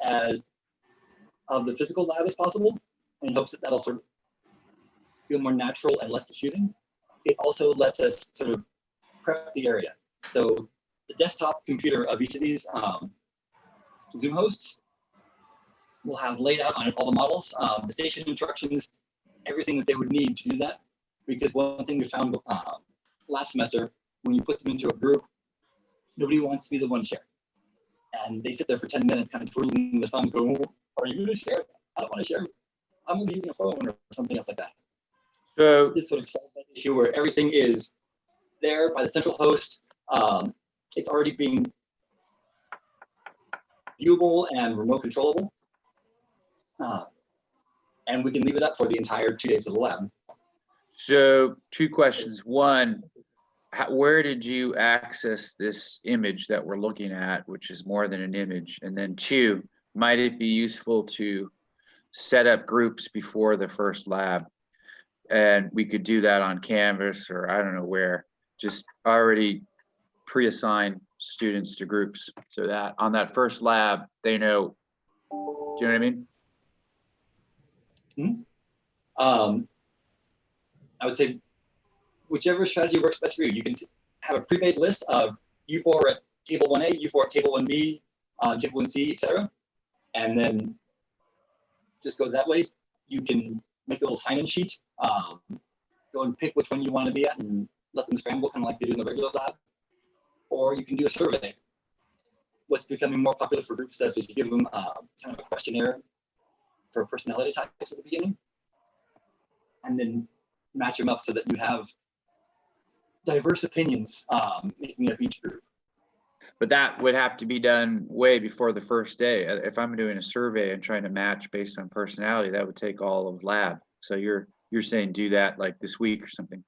of the physical lab as possible, in hopes that that'll sort of feel more natural and less confusing. It also lets us sort of prep the area. So the desktop computer of each of these Zoom hosts will have laid out on it all the models, the station instructions, everything that they would need to do that. Because one thing we found last semester, when you put them into a group, nobody wants to be the one share. And they sit there for 10 minutes kind of twiddling their thumbs going, are you going to share? I don't want to share. I'm going to be using a phone or something else like that. So This sort of solves that issue where everything is there by the central host. It's already being viewable and remote controllable. And we can leave it up for the entire 2 days of the lab. So 2 questions. One, where did you access this image that we're looking at, which is more than an image? And then 2, might it be useful to set up groups before the first lab? And we could do that on Canvas or I don't know where, just already pre-assign students to groups so that on that first lab, they know, do you know what I mean? I would say whichever strategy works best for you. You can have a pre-made list of U4 at table 1A, U4 at table 1B, table 1C, etc. And then just go that way. You can make a little sign-in sheet, go and pick which one you want to be at and let them scramble, kind of like they do in the regular lab. Or you can do a survey. What's becoming more popular for group stuff is you give them kind of a questionnaire for personality types at the beginning, and then match them up so that you have diverse opinions making up each group. But that would have to be done way before the first day. If I'm doing a survey and trying to match based on personality, that would take all of lab. So you're saying do that like this week or something.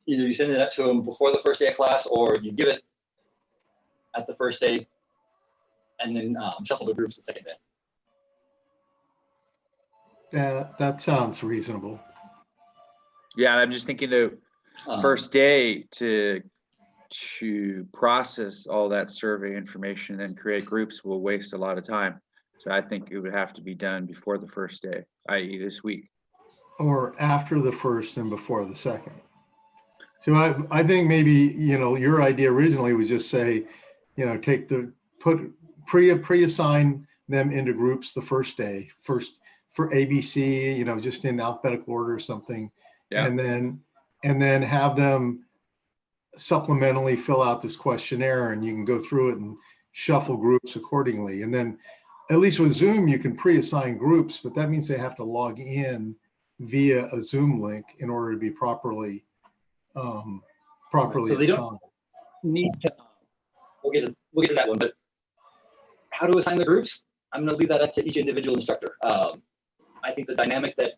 Either you send it out to them before the first day of class, or you give it at the first day, and then shuffle the groups the second day. That sounds reasonable. Yeah, I'm just thinking the Um, first day to to process all that survey information and then create groups will waste a lot of time. So I think it would have to be done before the first day, i.e. this week. Or after the first and before the second. So I think maybe, your idea originally was just say, pre-assign them into groups the first day, first for ABC, just in alphabetical order or something. Yeah. And then have them supplementally fill out this questionnaire, and you can go through it and shuffle groups accordingly. And then at least with Zoom, you can pre-assign groups, but that means they have to log in via a Zoom link in order to be properly So they assigned. don't need to, we'll get to that one, but how to assign the groups, I'm going to leave that up to each individual instructor. I think the dynamic that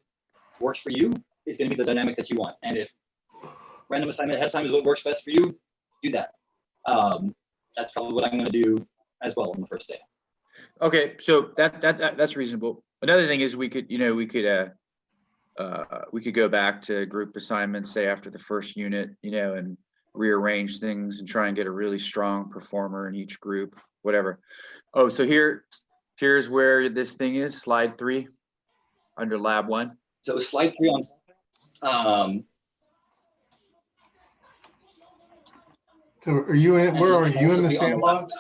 works for you is going to be the dynamic that you want. And if random assignment ahead of time is what works best for you, do that. That's probably what I'm going to do as well on the first day. Okay, so that's reasonable. Another thing is we could go back to group assignments, say after the first unit, and rearrange things and try and get a really strong performer in each group, whatever. Oh, so here's where this thing is, slide 3 under lab 1. So slide 3 on. So are you in, where are you in the sandbox?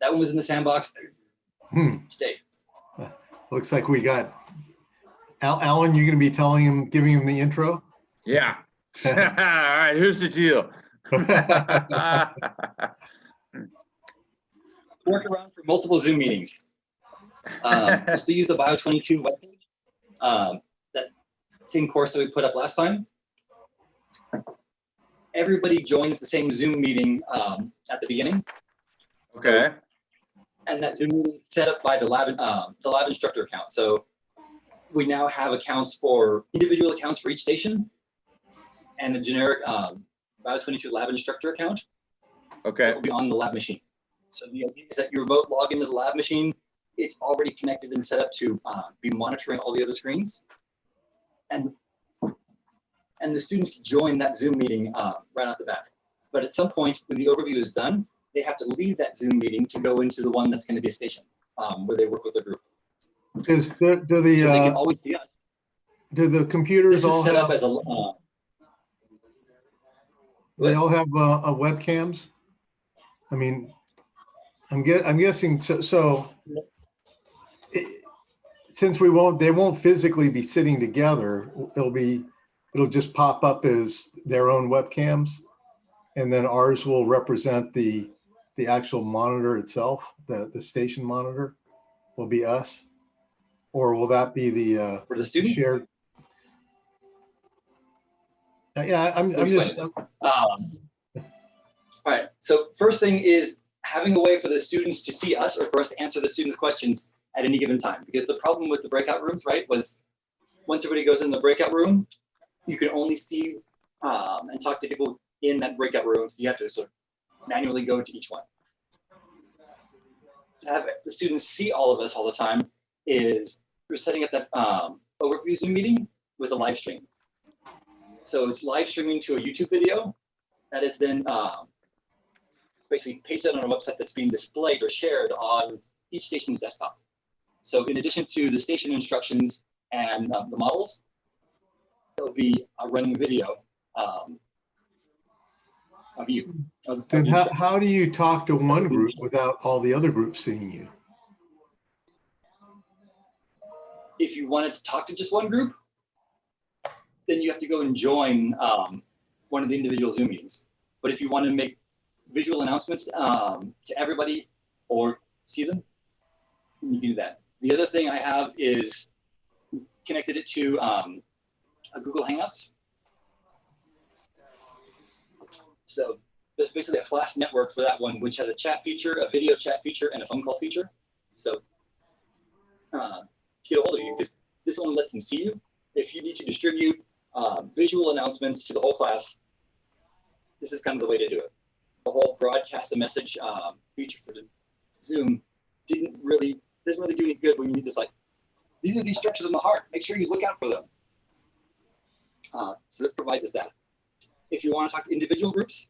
That one was in the sandbox. Stay. Looks like we got Alan, you're going to be giving him the intro? Yeah. All right, here's the deal. Work around for multiple Zoom meetings. Just to use the Bio22 webpage, that same course that we put up last time. Everybody joins the same Zoom meeting at the beginning. Okay. And that Zoom meeting is set up by the lab instructor account. So we now have individual accounts for each station, and a generic Bio22 lab instructor account. Okay. That will be on the lab machine. So the idea is that you remote log into the lab machine. It's already connected and set up to be monitoring all the other screens. And the students can join that Zoom meeting right off the bat. But at some point, when the overview is done, they have to leave that Zoom meeting to go into the one that's going to be a station where they work with the group. Do So they can always see us. Do the computers This is all set have, up as a. they all have a webcams? I mean, I'm guessing so since they won't physically be sitting together, it'll just pop up as their own webcams, and then ours will represent the actual monitor itself, the station monitor will be us, or will that be the For the student? shared? Yeah, I'm just. All right. So first thing is having a way for the students to see us, or for us to answer the students' questions at any given time. Because the problem with the breakout rooms, right, was once everybody goes in the breakout room, you can only see and talk to people in that breakout room. So you have to sort of manually go to each one. To have the students see all of us all the time is we're setting up that overview Zoom meeting with a live stream. So it's live streaming to a YouTube video that is then basically pasted on a website that's being displayed or shared on each station's desktop. So in addition to the station instructions and the models, there'll be a running video of you. Then how do you talk to one group without all the other groups seeing you? If you wanted to talk to just one group, then you have to go and join one of the individual Zoom meetings. But if you want to make visual announcements to everybody or see them, you can do that. The other thing I have is connected it to a Google Hangouts. So there's basically a Flash network for that one, which has a chat feature, a video chat feature, and a phone call feature. So to get a hold of you, because this one lets them see you. If you need to distribute visual announcements to the whole class, this is kind of the way to do it. The whole broadcast a message feature for the Zoom doesn't really do any good when you need this, like, these are these structures in the heart. Make sure you look out for them. So this provides us that. If you want to talk to individual groups,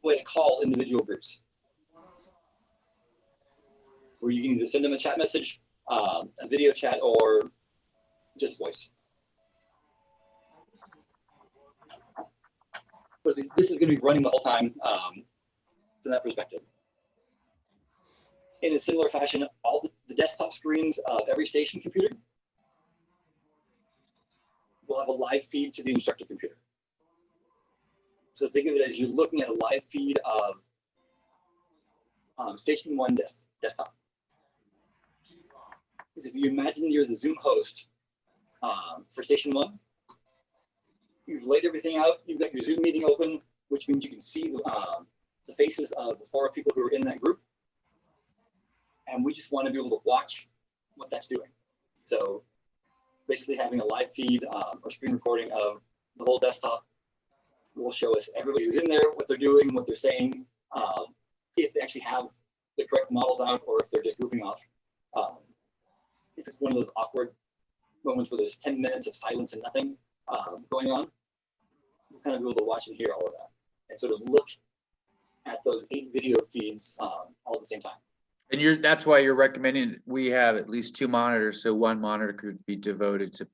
way to call individual groups, where you can either send them a chat message, a video chat, or just voice. But this is going to be running the whole time from that perspective. In a similar fashion, all the desktop screens of every station computer will have a live feed to the instructor computer. So think of it as you're looking at a live feed of station 1 desktop. Because if you imagine you're the Zoom host for station 1, you've laid everything out, you've got your Zoom meeting open, which means you can see the faces of the 4 people who are in that group. And we just want to be able to watch what that's doing. So basically having a live feed or screen recording of the whole desktop will show us everybody who's in there, what they're doing, what they're saying, if they actually have the correct models out or if they're just goofing off. If it's one of those awkward moments where there's 10 minutes of silence and nothing going on, we'll kind of be able to watch and hear all of that and sort of look at those 8 video feeds all at the same time. And that's why you're recommending we have at least 2 monitors, so one monitor could be devoted to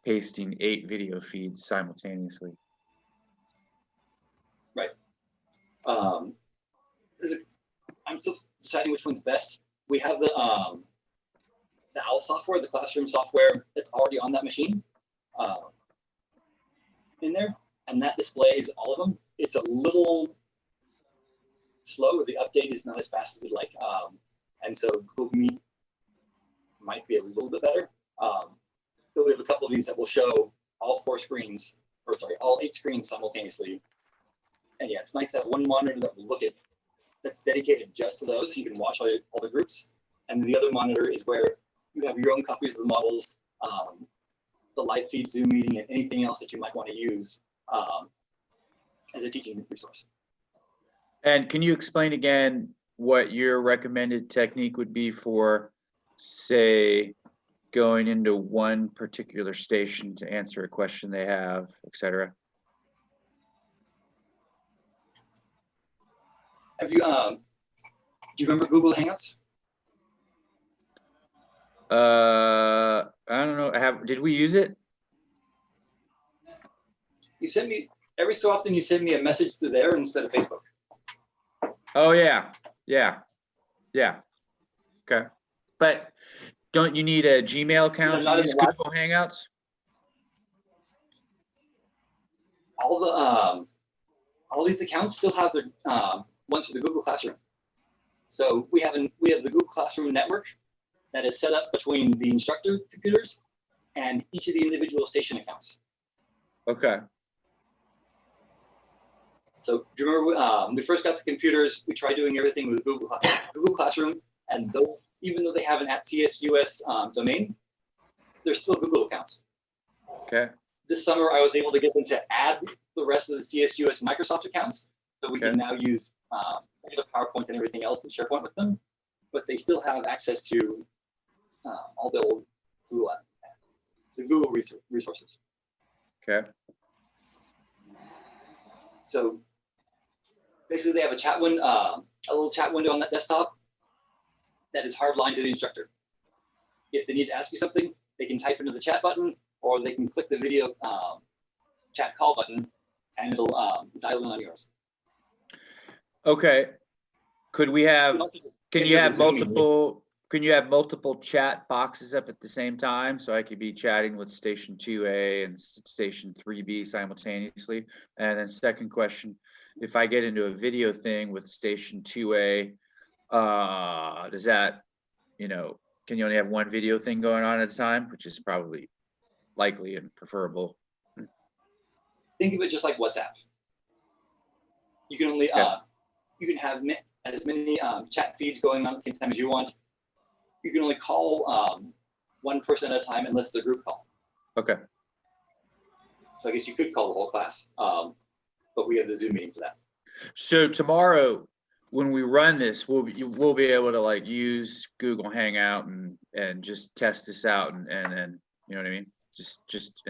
pasting 8 video feeds simultaneously. Right. I'm still deciding which one's best. We have the OWL software, the classroom software that's already on that machine in there, and that displays all of them. It's a little slow. The update is not as fast as we'd like, and so Google Meet might be a little bit better. But we have a couple of these that will show all 4 screens, or sorry, all 8 screens simultaneously. And yeah, it's nice to have one monitor that will look at that's dedicated just to those, so you can watch all the groups. And the other monitor is where you have your own copies of the models, the live feed Zoom meeting, and anything else that you might want to use as a teaching resource. And can you explain again what your recommended technique would be for, say, going into one particular station to answer a question they have, et cetera? Have you, do you remember Google Hangouts? I don't know. Did we use it? You send me, every so often you send me a message through there instead of Facebook. Oh yeah. Okay, but don't you need a Gmail account to use Google Hangouts? All these accounts still have their ones for the Google Classroom. So we have the Google Classroom network that is set up between the instructor computers and each of the individual station accounts. Okay. So do you remember when we first got the computers, we tried doing everything with Google Classroom, and even though they have an @CSUS domain, they're still Google accounts. Okay. This summer, I was able to get them to add the rest of the CSUS Microsoft accounts, so we can now use the PowerPoint and everything else in SharePoint with them, but they still have access to all the old Google resources. Okay. So basically, they have a little chat window on that desktop that is hardlined to the instructor. If they need to ask you something, they can type into the chat button, or they can click the video chat call button, and it'll dial in on yours. Okay. Could we have? Can you have multiple? Can you have multiple chat boxes up at the same time? So I could be chatting with station 2A and station 3B simultaneously. And then second question, if I get into a video thing with station 2A, does that, can you only have one video thing going on at a time, which is probably likely and preferable? Think of it just like WhatsApp. You can only, you can have as many chat feeds going on at the same time as you want. You can only call one person at a time unless it's a group call. Okay. So I guess you could call the whole class, but we have the Zoom meeting for that. So tomorrow, when we run this, we'll be able to use Google Hangout and just test this out and then, you know what I mean? Just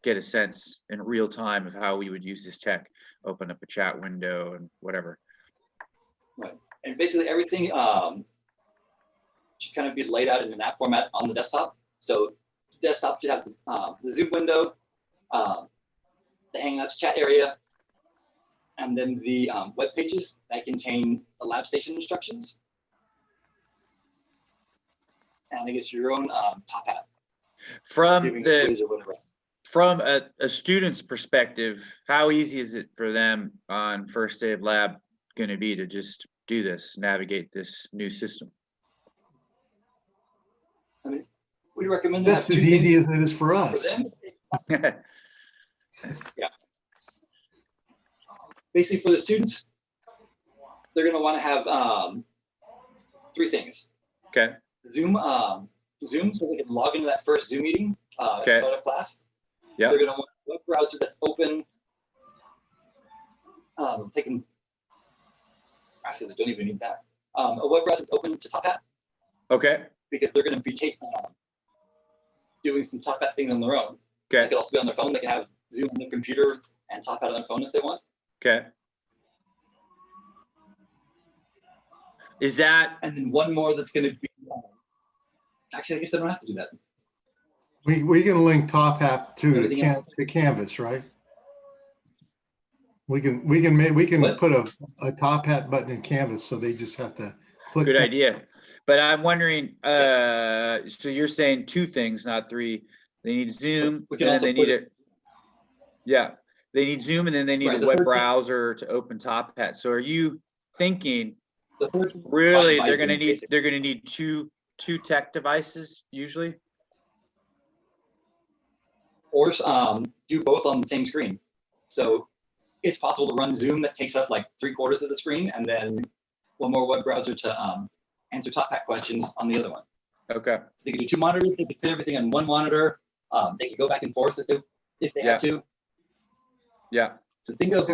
get a sense in real time of how we would use this tech, open up a chat window and whatever. Right. And basically everything should kind of be laid out in an app format on the desktop. So the desktop should have the Zoom window, the Hangouts chat area, and then the web pages that contain the lab station instructions. And I guess your own top hat. From a student's perspective, how easy is it for them on first day of lab going to be to just do this, navigate this new system? I mean, we recommend that That's as easy as it is for us. Yeah. Basically, for the students, they're going to want to have 3 things. Okay. Zoom, so they can log into that first Zoom meeting at the start of class. Yeah. They're going to want a web browser that's open. They can actually, they don't even need that. A web browser that's open to Top Hat. Okay. Because they're going to be doing some Top Hat things on their own. Okay. They could also be on their phone. They can have Zoom on their computer and Top Hat on their phone if they want. Okay. Is that? And then one more that's going to be. Actually, I guess they don't have to do that. We can link Top Hat to Everything to Canvas, right? We can What? put a Top Hat button in Canvas, so they just have to click. Good that. idea. But I'm wondering, so you're saying 2 things, not 3. They need Zoom, We and can then also they need it. Yeah, they need Zoom, and then they need Right, a the web third thing- browser to open Top Hat. So are you thinking The third thing is really by they're Zoom, gonna need basically. they're gonna need two tech devices usually? Or do both on the same screen. So it's possible to run Zoom that takes up like 3/4 of the screen, and then one more web browser to answer Top Hat questions on the other one. Okay. So they could do 2 monitors. They could fit everything on 1 monitor. They could go back and forth if they had to. Yeah. So think of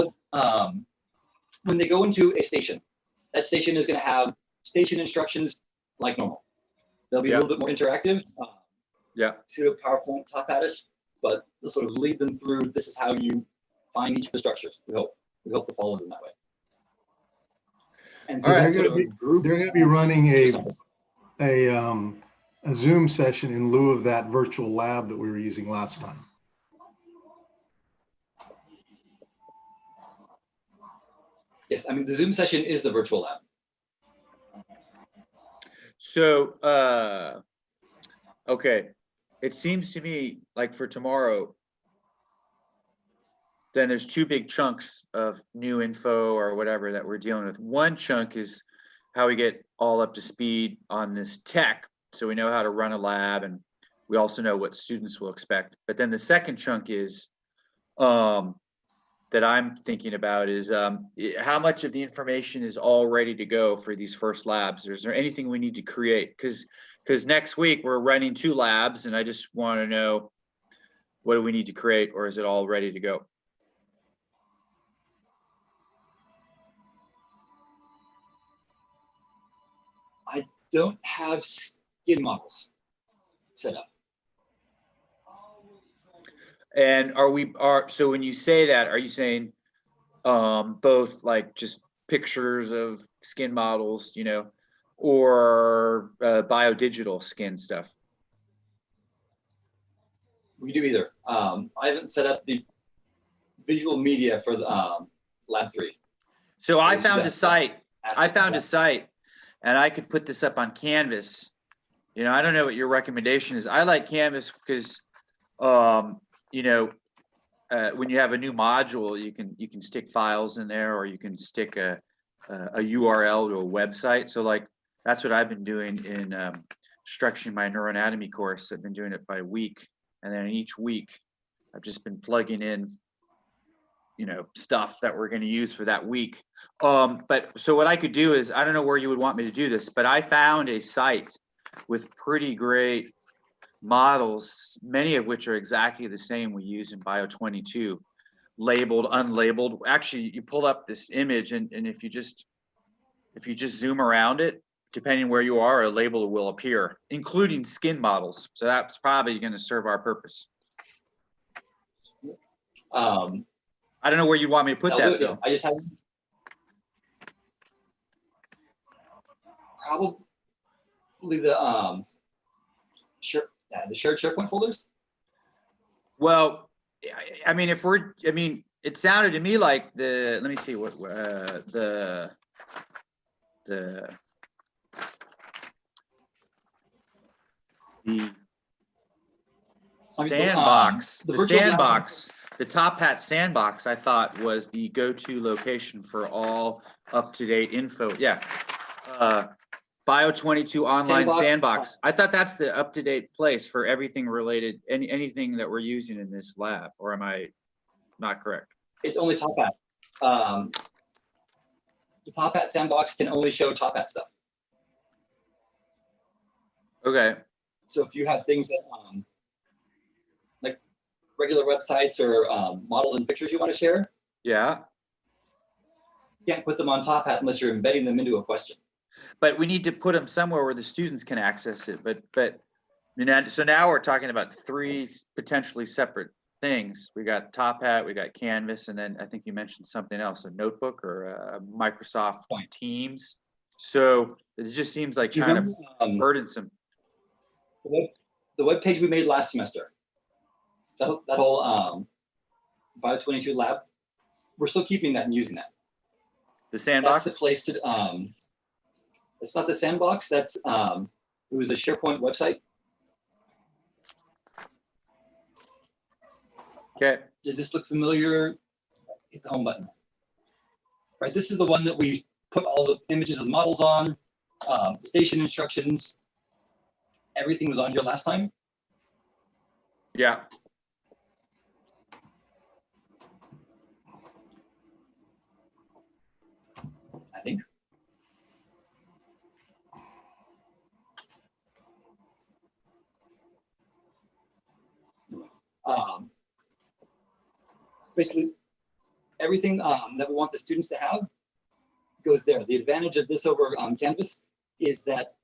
when they go into a station, that station is going to have station instructions like normal. They'll be a little bit more interactive. Yeah. Pseudo PowerPoint Top Hat-ish, but they'll sort of lead them through. This is how you find each of the structures. We hope to follow them that way. And so All right, that's sort of a group. They're going to be running a Zoom session in lieu of that virtual lab that we were using last time. Yes, I mean the Zoom session is the virtual lab. So okay, it seems to me like for tomorrow, then there's 2 big chunks of new info or whatever that we're dealing with. One chunk is how we get all up to speed on this tech, so we know how to run a lab, and we also know what students will expect. But then the second chunk is that I'm thinking about is how much of the information is all ready to go for these first labs? Is there anything we need to create? Because next week we're running 2 labs, and I just want to know, what do we need to create, or is it all ready to go? I don't have skin models set up. And so when you say that, are you saying both like just pictures of skin models, or biodigital skin stuff? We do either. I haven't set up the visual media for the Lab 3. So I Yes, found a yes. site. I found a Yes. site, and I could put this up on Canvas. I don't know what your recommendation is. I like Canvas because, when you have a new module, you can stick files in there, or you can stick a URL to a website. So like that's what I've been doing in structuring my neuroanatomy course. I've been doing it by week, and then each week I've just been plugging in stuff that we're going to use for that week. But so what I could do is, I don't know where you would want me to do this, but I found a site with pretty great models, many of which are exactly the same we use in Bio 22, labeled, unlabeled. Actually, you pull up this image, and if you just zoom around it, depending where you are, a label will appear, including skin models. So that's probably going to serve our purpose. I don't know where you'd want me to put I'll do that it, yeah. though. I just have probably the the shared SharePoint folders. Well, I mean, it sounded to me like let me see what, the I mean, sandbox, the the virtual lab- sandbox, the Top Hat sandbox, I thought was the go-to location for all up-to-date info. Yeah. Bio 22 online sandbox. I thought that's the up-to-date place for everything related, anything that we're using in this lab, or am I not correct? It's only Top Hat. The Top Hat sandbox can only show Top Hat stuff. Okay. So if you have things that like regular websites or models and pictures you want to share, Yeah. you can't put them on Top Hat unless you're embedding them into a question. But we need to put them somewhere where the students can access it. But you know, so now we're talking about 3 potentially separate things. We got Top Hat, we got Canvas, and then I think you mentioned something else, a notebook or Microsoft Teams. So it just seems like kind of burdensome. The web page we made last semester, that whole Bio 22 lab, we're still keeping that and using that. The sandbox? That's the place to, it's not the sandbox, that's, it was a SharePoint website. Okay. Does this look familiar? Hit the home button. Right, this is the one that we put all the images of the models on, the station instructions. Everything was on here last time. Yeah. I think. Basically, everything that we want the students to have goes there. The advantage of this over Canvas is that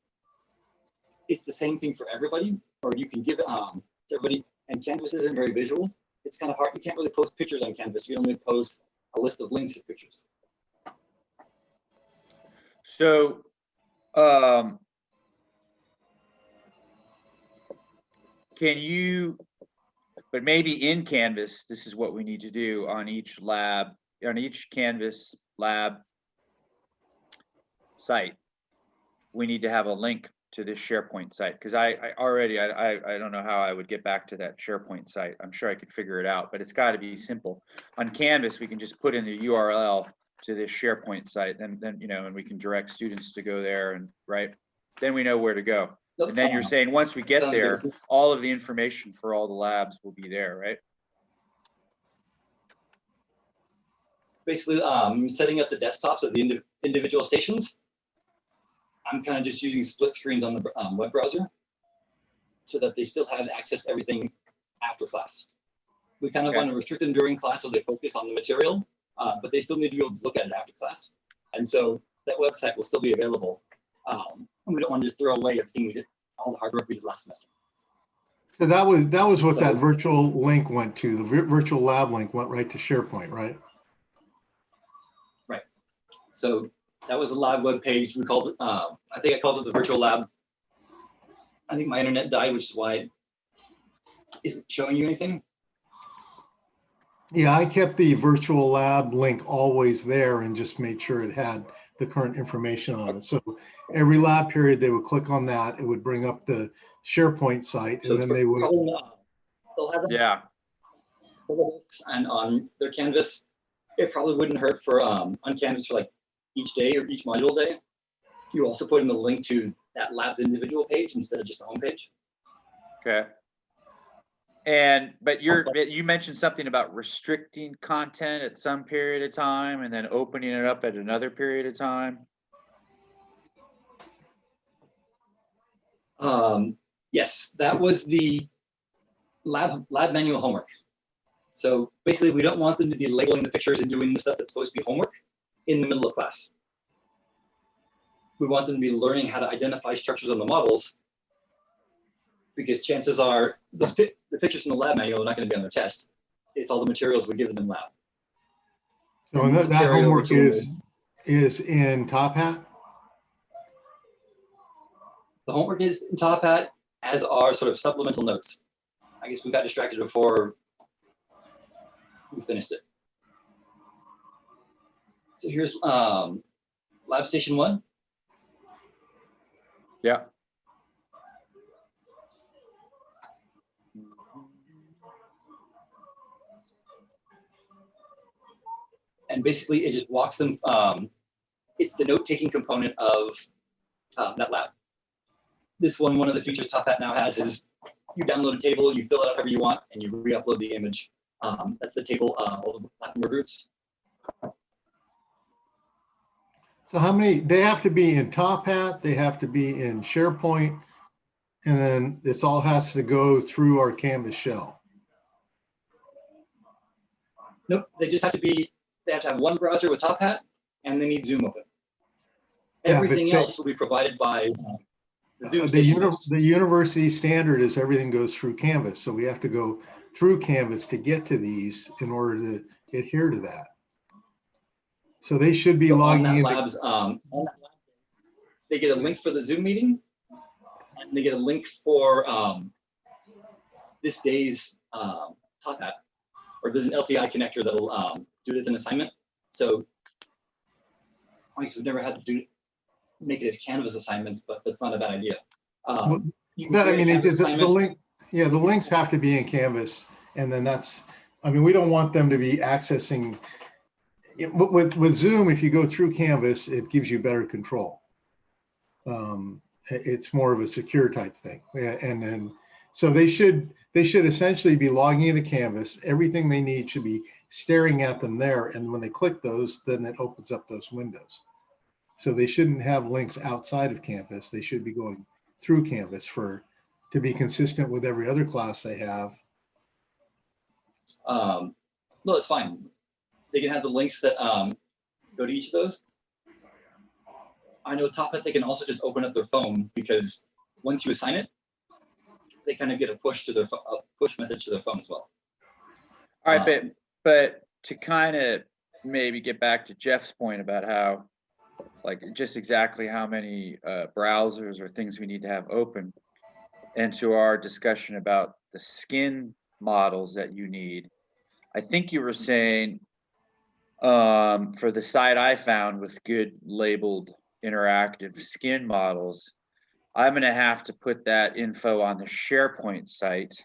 it's the same thing for everybody, or you can give it to everybody, and Canvas isn't very visual. It's kind of hard. You can't really post pictures on Canvas. You only post a list of links of pictures. So, can you, but maybe in Canvas, this is what we need to do on each lab, on each Canvas lab site. We need to have a link to this SharePoint site, because I don't know how I would get back to that SharePoint site. I'm sure I could figure it out, but it's got to be simple. On Canvas, we can just put in the URL to this SharePoint site, and then you know, and we can direct students to go there, and right, then we know where to go. And then you're saying once we get there, all of the information for all the labs will be there, right? Basically, setting up the desktops of the individual stations. I'm kind of just using split screens on the web browser so that they still have access to everything after class. We kind of want to restrict them during class so they focus on the material, but they still need to be able to look at it after class. And so that website will still be available. We don't want to just throw away everything we did, all the hard work we did last semester. So that was what that virtual link went to. The virtual lab link went right to SharePoint, right? Right. So that was the lab web page. We called it, I think I called it the virtual lab. I think my internet died, which is why it isn't showing you anything. Yeah, I kept the virtual lab link always there and just made sure it had the current information on it. So every lab period, they would click on that. It would bring up the SharePoint site, and then they would. They'll have and on their Canvas, it probably wouldn't hurt for on Canvas for like each day or each module day. You also put in the link to that lab's individual page instead of just a home page. Okay. But you mentioned something about restricting content at some period of time and then opening it up at another period of time. Yes, that was the lab manual homework. So basically, we don't want them to be labeling the pictures and doing the stuff that's supposed to be homework in the middle of class. We want them to be learning how to identify structures on the models, because chances are the pictures in the lab manual are not going to be on their test. it's all the materials we give them in lab. So And this will that carry over homework to is in Top Hat? the homework is in Top Hat, as are sort of supplemental notes. I guess we got distracted before we finished it. So here's Lab Station 1. Yeah. And basically it just walks them, it's the note-taking component of that lab. This one of the features Top Hat now has is you download a table, you fill it out however you want, and you re-upload the image. That's the table of all the Latin word roots. So how many, they have to be in Top Hat, they have to be in SharePoint, and then this all has to go through our Canvas shell. Nope, they just have to be, they have to have one browser with Top Hat, and they need Zoom open. Yeah, but Everything else will be provided by the Zoom The, station host. the university standard is everything goes through Canvas, so we have to go through Canvas to get to these in order to adhere to that. So they should be So logging on in. that lab, they get a link for the Zoom meeting, and they get a link for this day's Top Hat, or there's an LTI connector that'll do this as an assignment. So honestly, we've never had to make it as Canvas assignments, but that's not a bad idea. You can I create a mean, Canvas the assignment. link, yeah, the links have to be in Canvas, and then that's, I mean, we don't want them to be accessing. With Zoom, if you go through Canvas, it gives you better control. It's more of a secure type thing, and then so they should essentially be logging into Canvas. Everything they need should be staring at them there, and when they click those, then it opens up those windows. So they shouldn't have links outside of Canvas. They should be going through Canvas to be consistent with every other class they have. No, that's fine. They can have the links that go to each of those. I know Top Hat, they can also just open up their phone, because once you assign it, they kind of get a push to their push message to their phone as well. All right, but to kind of maybe get back to Jeff's point about how, like, just exactly how many browsers or things we need to have open, and to our discussion about the skin models that you need, I think you were saying for the site I found with good labeled interactive skin models, I'm going to have to put that info on the SharePoint site.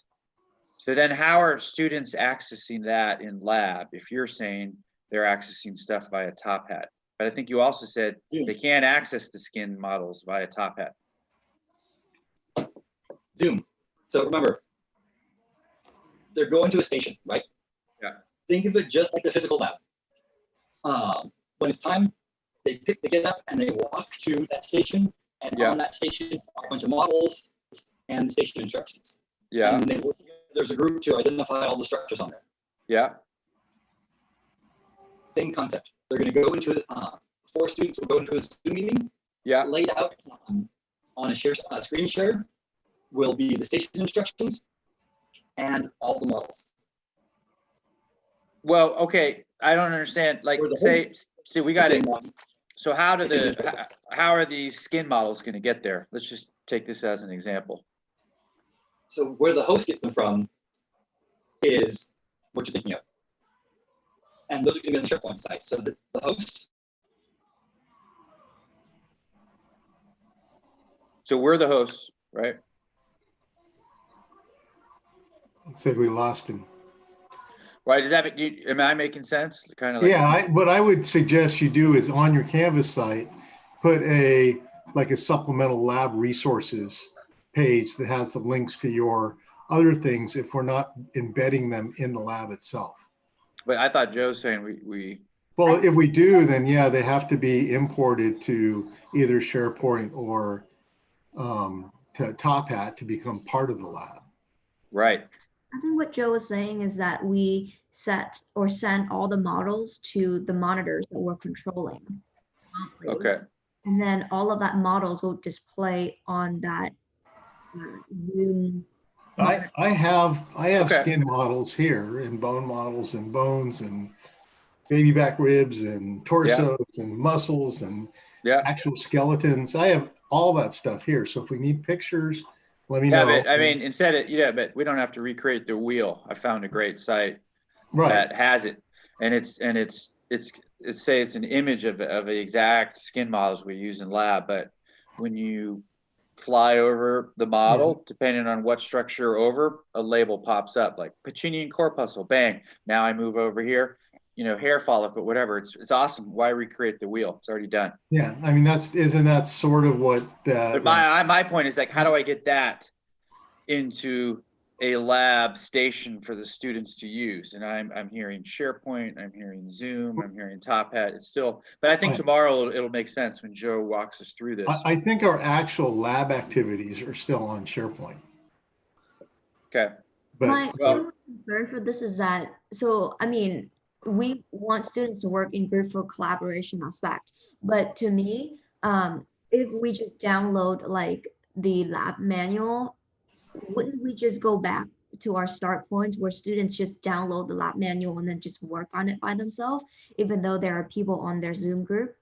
So then how are students accessing that in lab if you're saying they're accessing stuff via Top Hat? But I think you also said they can't access the skin models via Top Hat. Zoom. So remember, they're going to a station, right? Yeah. Think of it just like the physical lab. When it's time, they get up and they walk to that station, and on that station are a bunch of models and station instructions. Yeah. And there's a group to identify all the structures on there. Yeah. Same concept. They're going to go into 4 students will go into a Zoom meeting. Yeah. Laid out on a screen share will be the station instructions and all the models. Well, okay, I don't understand. Like, say we got it. So how are these skin models going to get there? Let's just take this as an example. So where the host gets them from is what you're thinking of. And those are going to be on the SharePoint site. So the host. So we're the hosts, right? Said we lost him. Right, does that, am I making sense? Kind of like, Yeah, what I would suggest you do is on your Canvas site, put like a supplemental lab resources page that has the links to your other things if we're not embedding them in the lab itself. But I thought Joe was saying we. Well, if we do, then yeah, they have to be imported to either SharePoint or to Top Hat to become part of the lab. Right. I think what Joe was saying is that we set or send all the models to the monitors that we're controlling. Okay. And then all of that models will display on that Zoom I have Okay. skin models here and bone models and bones and baby back ribs and torsos and muscles and Yeah. actual skeletons. I have all that stuff here. So if we need pictures, let me Yeah, know. but I mean, instead of, yeah, but we don't have to recreate the wheel. I found a great site Right. that has it, and it's say it's an image of the exact skin models we use in lab, but when you fly over the Yeah. model, depending on what structure you're over, a label pops up like Pacinian corpuscle. Bang! Now I move over here, hair follicle, whatever. It's awesome. Why recreate the wheel? It's already done. Yeah. I mean, isn't that sort of what But that, my point is like, how do I get that into a lab station for the students to use? And I'm hearing SharePoint, I'm hearing Zoom, I'm hearing Top Hat. It's still, but I think I, tomorrow it'll make sense when Joe walks us through I this. I think our actual lab activities are still on SharePoint, Okay. My Well, only concern for this is that, so, I mean, we want students to work in group for collaboration aspect, but to me, if we just download like the lab manual, wouldn't we just go back to our start point where students just download the lab manual and then just work on it by themselves, even though there are people on their Zoom group?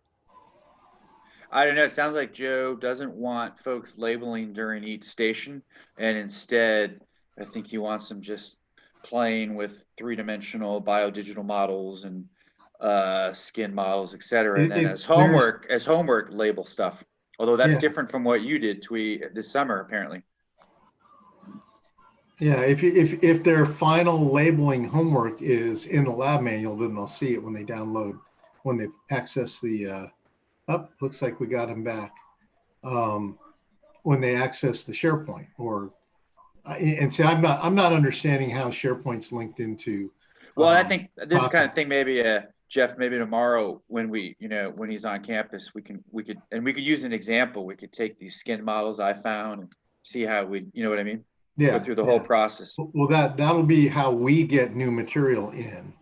I don't know. It sounds like Joe doesn't want folks labeling during each station, and instead, I think he wants them just playing with three-dimensional biodigital models and skin models, et cetera. And then it's, there's, as homework, label stuff. Although that's yeah, different from what you did, this summer, apparently. yeah. If their final labeling homework is in the lab manual, then they'll see it when they download, when they access the, looks like we got them back. When they access the SharePoint and see, I'm not understanding how SharePoint's linked into, Well, I think this Top kind of Hat. thing, maybe Jeff, maybe tomorrow when when he's on campus, we could use an example. We could take these skin models I found and see how you know what I mean? Go Yeah, through the whole yeah. process. Well, that'll be how we get new material in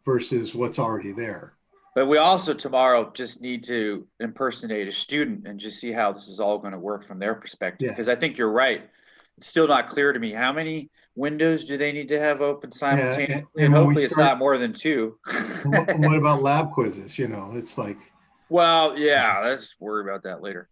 versus what's already there. But we also tomorrow just need to impersonate a student and just see how this is all going to work from their perspective. Yeah, Because I think you're right. It's still not clear to me how many windows do they need to have open yeah. simultaneously, and And when we hopefully it's start, not more than two. what about lab quizzes? It's like, Well, yeah, let's worry about that later.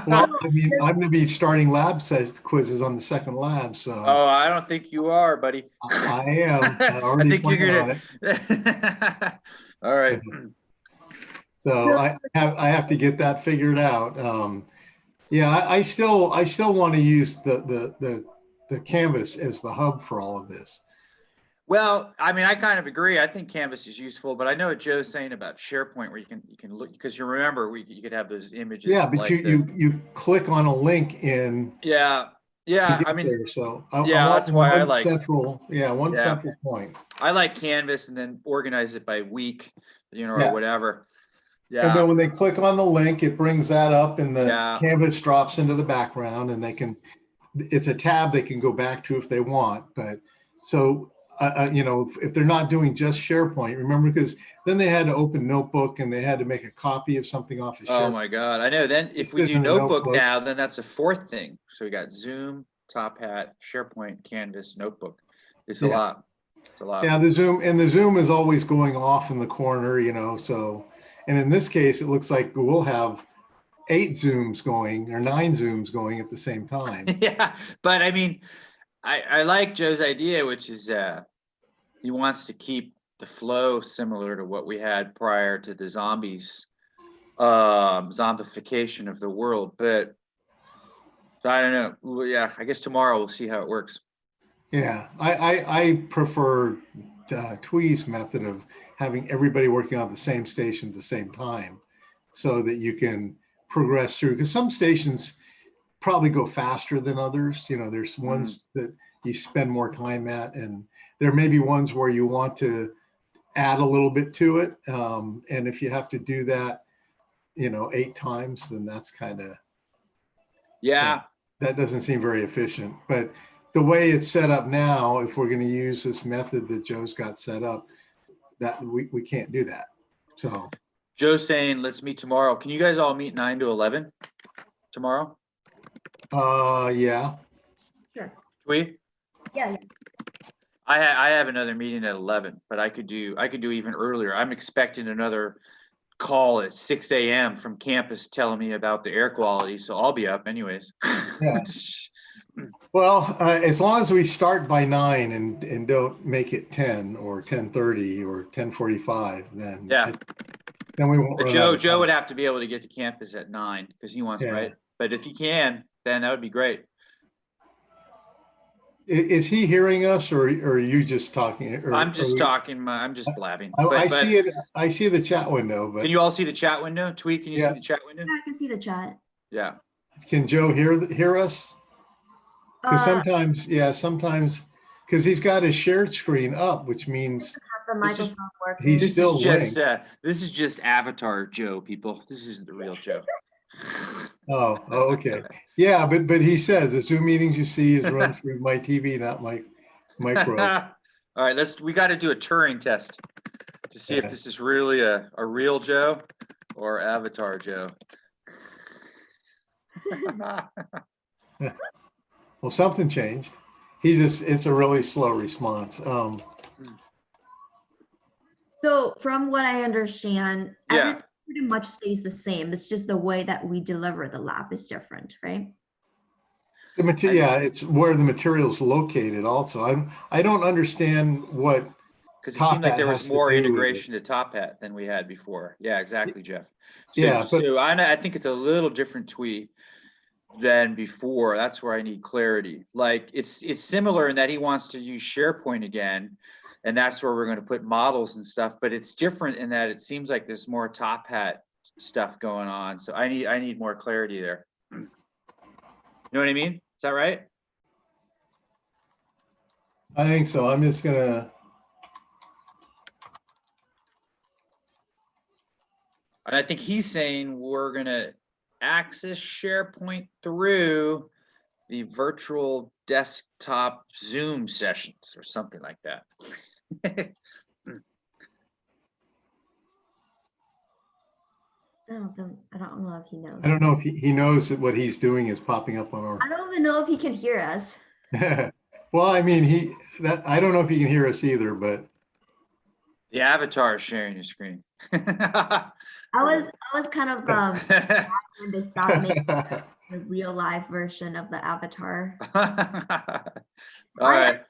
well, I mean, I'm going to be starting lab size quizzes on the second lab, so Oh, I don't think you are, buddy. I am. I I already think you're plan on gonna. All right. it. So I have to get that figured out. Yeah, I still want to use the Canvas as the hub for all of this. Well, I mean, I kind of agree. I think Canvas is useful, but I know what Joe's saying about SharePoint, where you can look, because you remember you could have those images Yeah, of but you like the you click on a link in yeah to yeah. get I mean, there. So I yeah, want that's why I one like central, yeah, one yeah central point. I like Canvas and then organize it by week, or Yeah. whatever. And then Yeah, when they click on the link, it brings that up and the yeah. canvas drops into the background and it's a tab they can go back to if they want. But so, if they're not doing just SharePoint, remember, because then they had to open Notebook and they had to make a copy of something off of Oh SharePoint. my God. I know. Then if Just we in do the Notebook Notebook. now, then that's a fourth thing. So we got Zoom, Top Hat, SharePoint, Canvas, Notebook. It's a Yeah. lot. It's a lot. Yeah, the Zoom is always going off in the corner, so, and in this case, it looks like we'll have 8 Zooms going or 9 Zooms going at the same time. Yeah. But I mean, I like Joe's idea, which is he wants to keep the flow similar to what we had prior to the zombification of the world. But I don't know. Well, yeah, I guess tomorrow we'll see how it works. Yeah, I prefer Twee's method of having everybody working on the same station at the same time so that you can progress through, because some stations probably go faster than others. There's ones that you spend more time at, and there may be ones where you want to add a little bit to it. And if you have to do that, 8 times, then that's kind of, Yeah. that doesn't seem very efficient. But the way it's set up now, if we're going to use this method that Joe's got set up, that we can't do that. So Joe's saying, let's meet tomorrow. Can you guys all meet 9 to 11 tomorrow? yeah. Sure. Twee? Yeah. I have another meeting at 11, but I could do even earlier. I'm expecting another call at 6 a.m. from campus telling me about the air quality, so I'll be up anyways. Yeah. Well, as long as we start by 9 and don't make it 10 or 10:30 or 10:45, then Yeah. then we won't But run out of Joe time. would have to be able to get to campus at 9 because he wants, Yeah. right? But if he can, then that would be great. Is he hearing us, or are you just talking? I'm just talking, I'm just blabbing. I But see it. I see the chat window, but can you all see the chat window? Tweet, can you see Yeah. the chat window? I can see the chat. Yeah. can Joe hear us? Because sometimes, because he's got his shared screen up, which means The This is- microphone working. he's This still is just linked. this is just Avatar Joe, people. This isn't the real Joe. Oh, okay. Yeah, but he says the Zoom meetings you see is run through my TV, not my Pro. All right, we got to do a Turing test to see if Yeah. this is really a real Joe or Avatar Joe. Well, something changed. It's a really slow response. So from what I understand, Yeah. everything pretty much stays the same. It's just the way that we deliver the lab is different, right? The material, yeah, it's where the material's located also. I don't understand what Because it Top seemed like Hat there was has to more do with it. integration to Top Hat than we had before. Yeah, exactly, Jeff. So, Yeah, but- so I think it's a little different tweet than before. That's where I need clarity. Like it's similar in that he wants to use SharePoint again, and that's where we're going to put models and stuff. But it's different in that it seems like there's more Top Hat stuff going on. So I need more clarity there. You know what I mean? Is that right? I think so. I'm just gonna. And I think he's saying we're gonna access SharePoint through the virtual desktop Zoom sessions or something like that. I don't know if he knows. I don't know if he knows that what he's doing is popping up on our. I don't even know if he can hear us. Well, I mean, I don't know if he can hear us either, but The avatar is sharing your screen. I was kind of trying to stop making the real life version of the avatar. All right.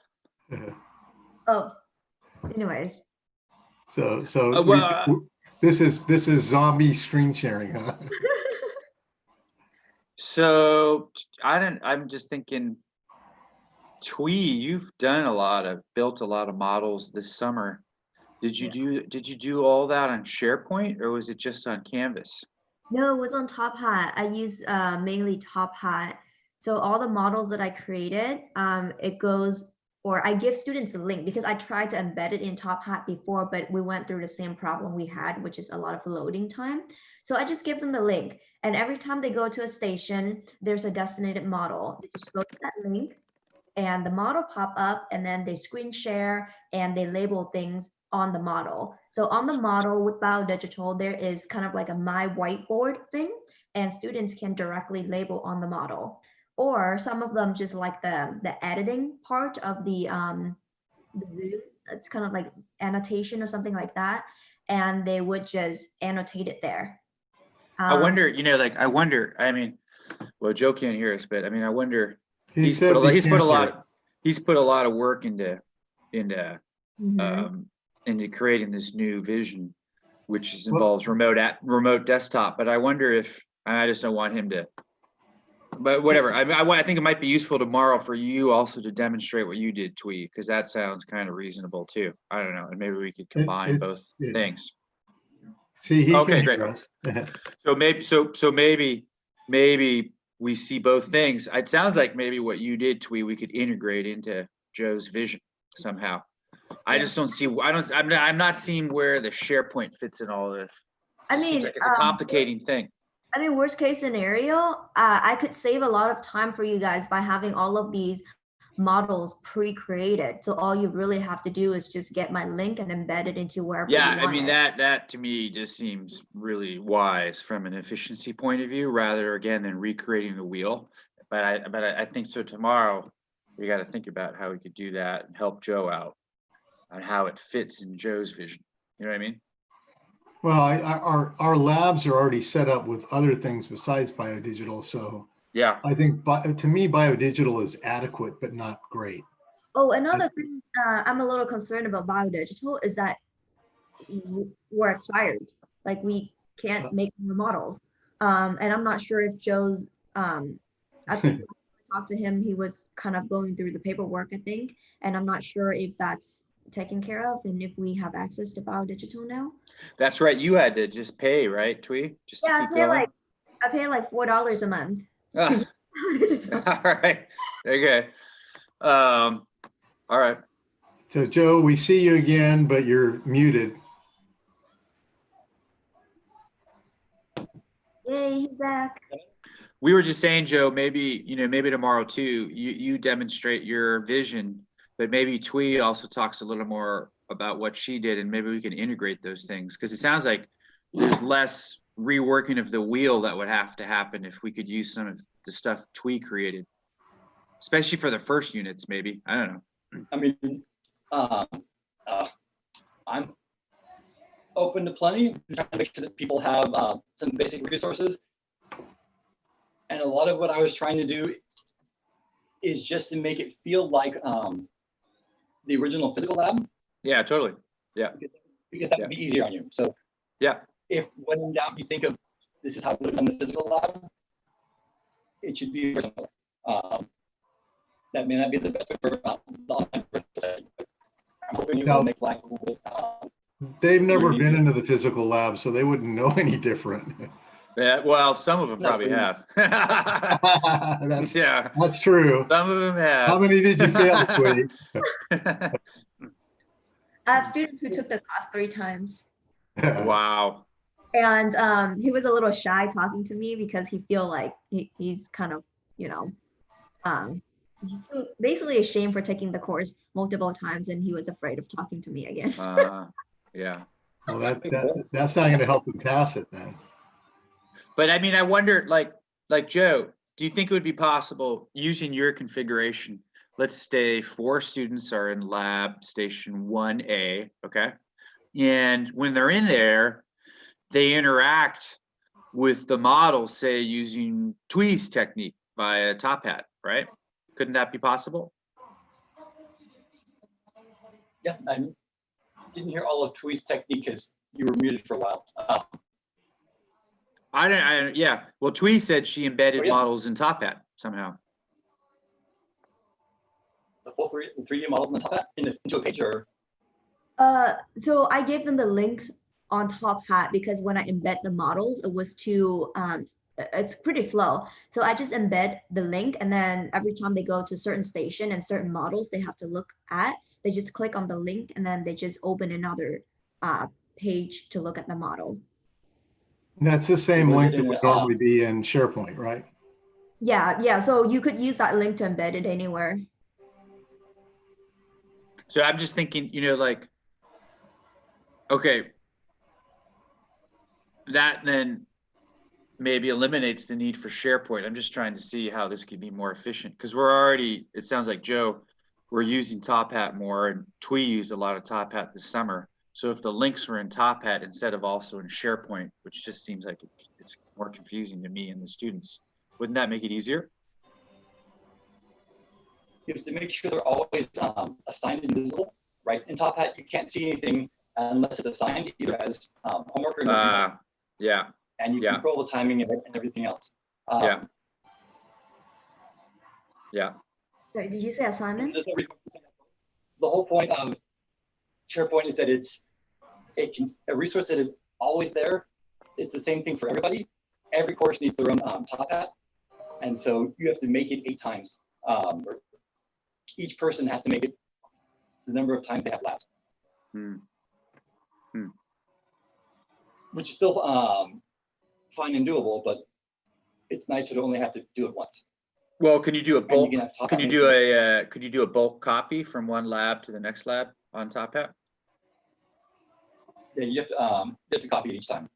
Oh, anyways. So well, this is zombie screen sharing, huh? So I'm just thinking, Twee, you've built a lot of models this summer. Did you do all that on SharePoint or was it just on Canvas? No, it was on Top Hat. I use mainly Top Hat. So all the models that I created, it goes, or I give students a link because I tried to embed it in Top Hat before, but we went through the same problem we had, which is a lot of loading time. So I just give them the link. And every time they go to a station, there's a designated model. They just go to that link and the model pop up and then they screen share and they label things on the model. So on the model with BioDigital, there is kind of like a My Whiteboard thing and students can directly label on the model. Or some of them just like the editing part of the Zoom, it's kind of like annotation or something like that. And they would just annotate it there. I wonder, I mean, well, Joe can't hear us, but I mean, I wonder, he's put a lot of work into creating this new vision, which involves remote desktop. But I wonder if I just don't want him to. But whatever. I think it might be useful tomorrow for you also to demonstrate what you did, Twee, because that sounds kind of reasonable too. I don't know, and maybe we could combine both things. See, he Okay, can great. hear us. So maybe we see both things. It sounds like maybe what you did, Twee, we could integrate into Joe's vision somehow. I just don't see. I'm not seeing where the SharePoint fits in all this. I mean, seems like it's a complicating thing. I mean, worst case scenario, I could save a lot of time for you guys by having all of these models pre-created. So all you really have to do is just get my link and embed it into wherever you want I mean, it. that to me just seems really wise from an efficiency point of view, rather again than recreating the wheel. But I think so tomorrow We got to think about how we could do that and help Joe out on how it fits in Joe's vision. You know what I mean? Well, our labs are already set up with other things besides biodigital. So Yeah. I think to me, biodigital is adequate, but not great. Oh, another thing I'm a little concerned about biodigital is that we're expired. Like we can't make more models. And I'm not sure if Joe's, I think when I talked to him, he was kind of going through the paperwork, I think. And I'm not sure if that's taken care of and if we have access to biodigital now. That's right. You had to just pay, right, Twee? Just to Yeah, keep going. I pay like $4 a month to Ah, use biodigital. all right. Okay. All right. So Joe, we see you again, but you're muted. Yay, he's back. We were just saying, Joe, maybe, maybe tomorrow too, you demonstrate your vision, but maybe Twee also talks a little more about what she did, and maybe we can integrate those things. Because it sounds like there's less reworking of the wheel that would have to happen if we could use some of the stuff Twee created, especially for the first units, maybe. I don't know. I mean, I'm open to plenty, trying to make sure that people have some basic resources. And a lot of what I was trying to do is just to make it feel like the original physical lab. Yeah, totally. Yeah. Because that would be easier on you. So yeah, if when in doubt you think of this is how we would have done the physical lab, it should be similar. That may not be the best way for the online person. I'm hoping you will make life a little bit. They've never been into the physical lab, so they wouldn't know any different. Yeah, well, some of them probably have. That's true. Some of them have. How many did you fail, Twee? I have students who took the class 3 times. Wow. And he was a little shy talking to me because he feel like he's kind of, basically ashamed for taking the course multiple times, and he was afraid of talking to me again. Yeah. Well, that's not going to help him pass it then. But I mean, I wonder, like Joe, do you think it would be possible using your configuration? Let's say 4 students are in lab station 1A, okay? And when they're in there, they interact with the model, say using Twee's technique via Top Hat, right? Couldn't that be possible? Yeah, I didn't hear all of Twee's technique because you were muted for a while. Yeah. Well, Twee said she embedded models in Top Hat somehow. The full 3D models in the Top Hat into a page, or? So I gave them the links on Top Hat because when I embed the models, it was too, it's pretty slow. So I just embed the link, and then every time they go to a certain station and certain models they have to look at, they just click on the link and then they just open another page to look at the model. That's the same link that would normally be in SharePoint, right? Yeah. So you could use that link to embed it anywhere. So I'm just thinking, like, okay, that then maybe eliminates the need for SharePoint. I'm just trying to see how this could be more efficient, because we're already, it sounds like, Joe, we're using Top Hat more, and Twee used a lot of Top Hat this summer. So if the links were in Top Hat instead of also in SharePoint, which just seems like it's more confusing to me and the students, wouldn't that make it easier? You have to make sure they're always assigned and visible, right? In Top Hat, you can't see anything unless it's assigned either as homework or yeah. And you control the timing of it and everything else. Yeah. Sorry, did you say assignment? The whole point of SharePoint is that it's a resource that is always there. It's the same thing for everybody. Every course needs their own Top Hat, and so you have to make it 8 times. Each person has to make it the number of times they have labs, which is still fine and doable, but it's nicer to only have to do it once. Well, can you do a bulk? Could you do a bulk copy from one lab to the next lab on Top Hat? Yeah, you have to copy it each time.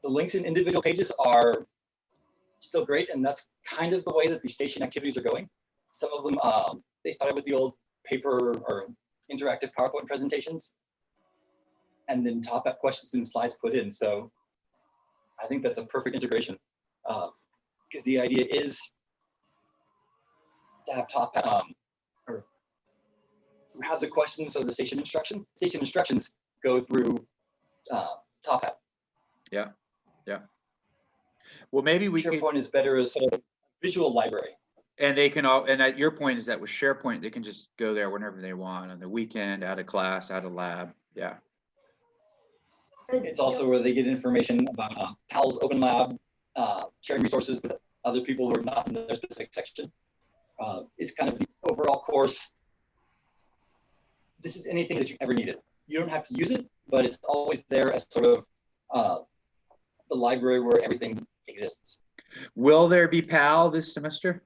The links in individual pages are still great, and that's kind of the way that the station activities are going. Some of them, they started with the old paper or interactive PowerPoint presentations, and then top up questions and slides put in. So I think that's a perfect integration, because the idea is to have or have the questions or the station instructions go through top hat. Yeah. Well, maybe we could, SharePoint is better as sort of visual library. and they can all, and your point is that with SharePoint, they can just go there whenever they want on the weekend, out of class, out of lab. Yeah. It's also where they get information about PAL's Open Lab, sharing resources with other people who are not in their specific section. It's kind of the overall course. This is anything that you ever needed. You don't have to use it, but it's always there as sort of the library where everything exists. Will there be PAL this semester?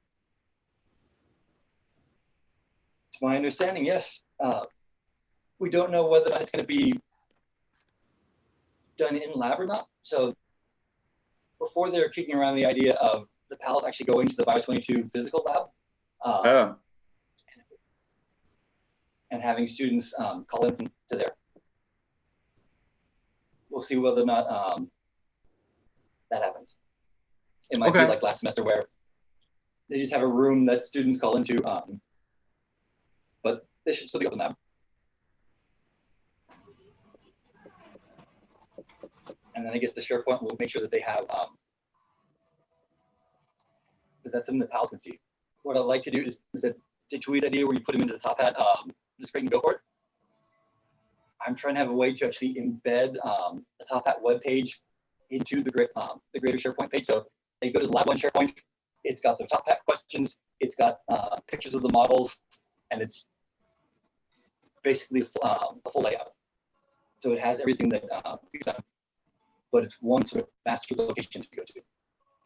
To my understanding, yes. We don't know whether or not it's going to be done in lab or not. So before they're kicking around the idea of the PALs actually going to the Bio 22 physical lab Oh, and having students call in to there. We'll see whether or not that happens. It might be Okay. like last semester where they just have a room that students call into, but they should still be open lab. And then I guess the SharePoint will make sure that they have that's something that PALs can see. What I'd like to do is that to Twee's idea where you put them into the top hat, just great and go for it. I'm trying to have a way to actually embed the top hat web page into the greater SharePoint page. So they go to the lab one SharePoint, it's got the top hat questions, it's got pictures of the models, and it's basically a full layout. So it has everything that we've done, but it's one sort of master location to go to.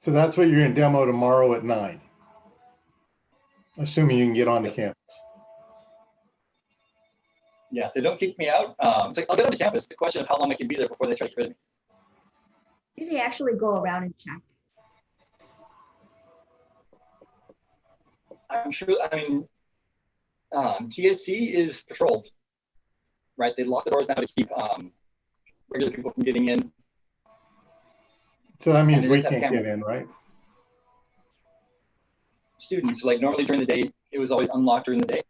So that's what you're going to demo tomorrow at 9, assuming you can get onto campus. Yeah, if they don't kick me out, it's like, I'll get onto campus. It's the question of how long I can be there before they try to get rid of me. Maybe actually go around and check. I'm sure, I mean, TSC is patrolled, right? They lock the doors now to keep regular people from getting in. So that means And it we does have can't camera. get in, right? Students, like normally during the day, it was always unlocked during the day.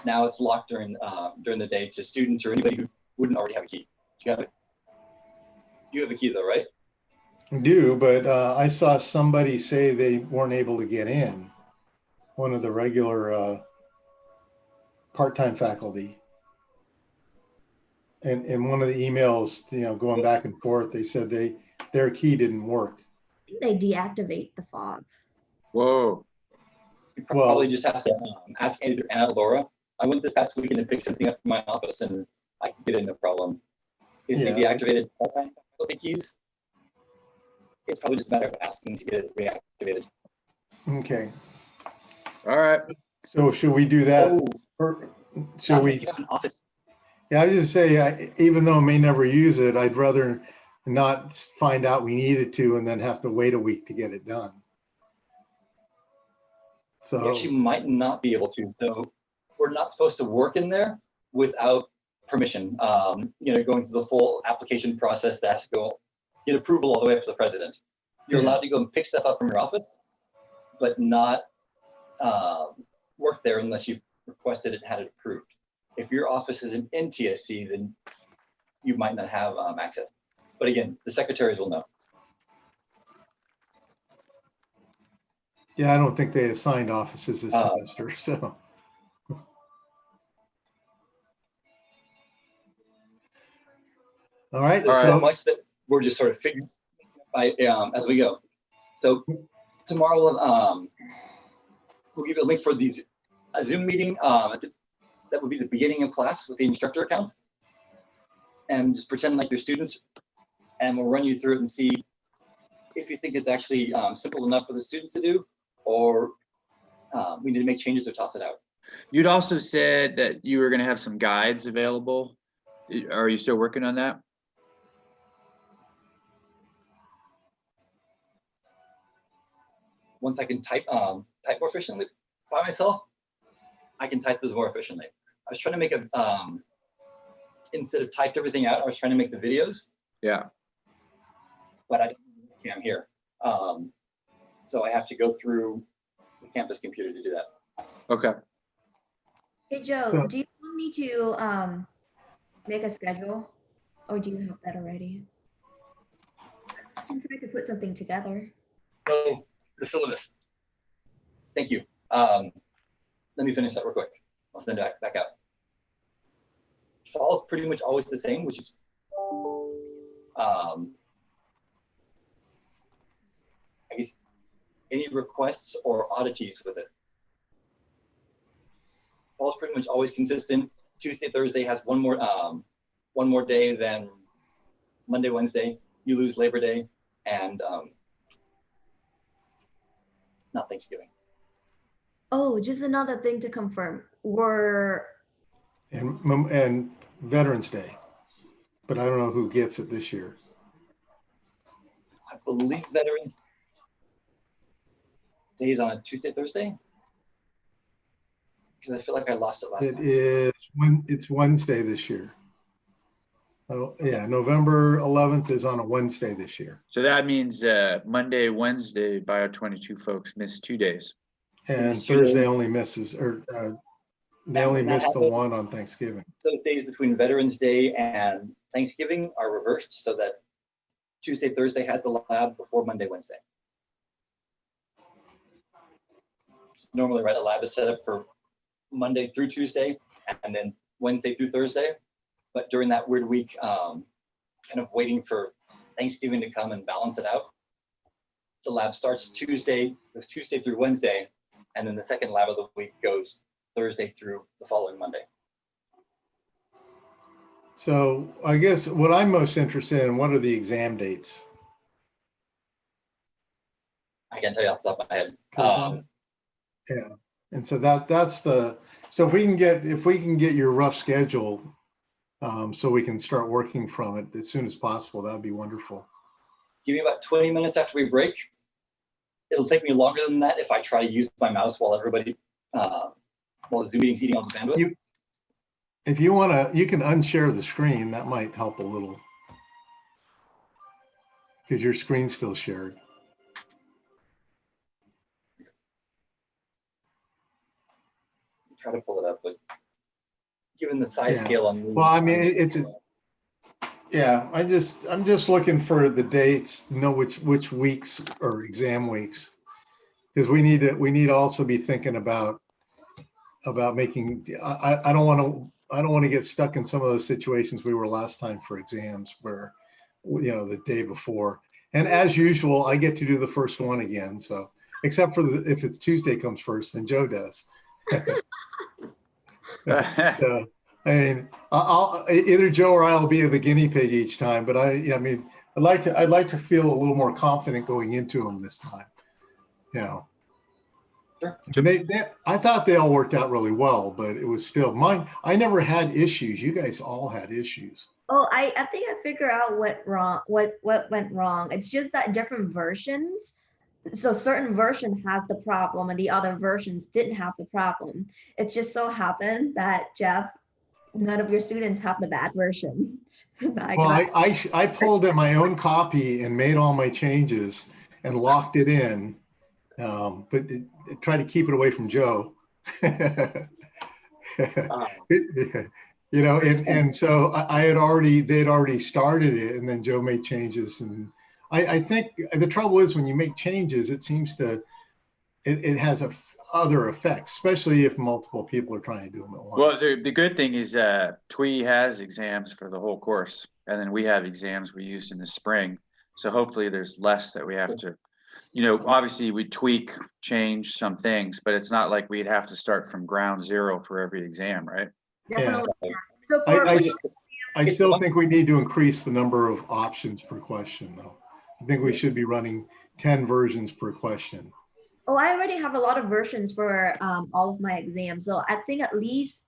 Now it's locked during the day to students or anybody who wouldn't already have a key. Do you have it? You have a key though, right? I do, but I saw somebody say they weren't able to get in. One of the regular part-time faculty. And in one of the emails, going back and forth, they said their key didn't work. They deactivate the fob. whoa. You probably just have to ask either Anna or Laura. I went this past weekend and picked something up from my office and I could get in no problem. If they deactivated part-time faculty keys, it's probably just a matter of asking to get it reactivated. Okay. All right. So should we do that? Oh, Or should we? you have an office. Yeah, I was just say, even though I may never use it, I'd rather not find out we needed to and then have to wait a week to get it done. You So, actually might not be able to. So we're not supposed to work in there without permission. Going through the full application process that has to go get approval all the way up to the president. You're Yeah. allowed to go and pick stuff up from your office, but not work there unless you've requested it and had it approved. If your office is in NTSC, then you might not have access. But again, the secretaries will know. yeah, I don't think they assigned offices this Uh, semester, so. All right. There's All so right. much that we're just sort of figuring as we go. So tomorrow we'll give you a link for a Zoom meeting that would be the beginning of class with the instructor account, and just pretend like they're students, and we'll run you through it and see if you think it's actually simple enough for the students to do, or we need to make changes or toss it out. You'd also said that you were going to have some guides available. Are you still working on that? Once I can type more efficiently, by myself, I can type those more efficiently. I was trying to make a, instead of typed everything out, I was trying to make the videos, Yeah. but I'm here. So I have to go through the campus computer to do that. Okay. Hey Joe, So- do you want me to make a schedule, or do you have that already? I can try to put something together. So the syllabus. Thank you. Let me finish that real quick. I'll send it back out. Fall is pretty much always the same, which is I guess any requests or oddities with it. Fall is pretty much always consistent. Tuesday, Thursday has one more day than Monday, Wednesday. You lose Labor Day and not Thanksgiving. Oh, just another thing to confirm. And Veterans Day, but I don't know who gets it this year. I believe Veterans Day is on a Tuesday, Thursday. Because I feel like I lost it last It time. is it's Wednesday this year. Oh yeah, November 11th is on a Wednesday this year. So that means Monday, Wednesday, Bio 22 folks miss 2 days. And Yes, you Thursday know. only misses, or they And only when that miss the happens- one on Thanksgiving. Those days between Veterans Day and Thanksgiving are reversed so that Tuesday, Thursday has the lab before Monday, Wednesday. Normally, right, a lab is set up for Monday through Tuesday and then Wednesday through Thursday. But during that weird week, kind of waiting for Thanksgiving to come and balance it out, the lab starts Tuesday through Wednesday, and then the second lab of the week goes Thursday through the following Monday. So I guess what I'm most interested in, what are the exam dates? I can't tell you off the top of my head. 'Cause yeah, and so that's so if we can get your rough schedule, so we can start working from it as soon as possible, that'd be wonderful. Give me about 20 minutes after we break. It'll take me longer than that if I try to use my mouse while everybody, while the Zoom meeting's eating all the bandwidth. If you want to, you can unshare the screen. That might help a little. Because your screen's still shared. Try to pull it up, but given the size Yeah. scale on. Well, I mean, yeah, I'm just looking for the dates, know which weeks or exam weeks. Because we need to also be thinking about making, I don't want to get stuck in some of those situations we were last time for exams where, the day before. And as usual, I get to do the first one again. So except for if it's Tuesday comes first, then Joe does. So, I mean, I'll either Joe or I'll be the guinea pig each time. But I mean, I'd like to feel a little more confident going into them this time. Sure. And I thought they all worked out really well, but it was still mine. I never had issues. You guys all had issues. Oh, I think I figured out what went wrong. It's just that different versions. So certain version has the problem and the other versions didn't have the problem. It just so happened that Jeff, none of your students have the bad version. Well, I pulled in my own copy and made all my changes and locked it in, but tried to keep it away from Joe. And so they had already started it, and then Joe made changes. And I think the trouble is when you make changes, it seems it has other effects, especially if multiple people are trying to do them at once. Well, the good thing is TWE has exams for the whole course, and then we have exams we use in the spring. So hopefully there's less that we have to, obviously we tweak, change some things, but it's not like we'd have to start from ground zero for every exam, right? Definitely. Yeah. So for I still think we need to increase the number of options per question, though. I think we should be running 10 versions per question. Oh, I already have a lot of versions for all of my exams. So I think at least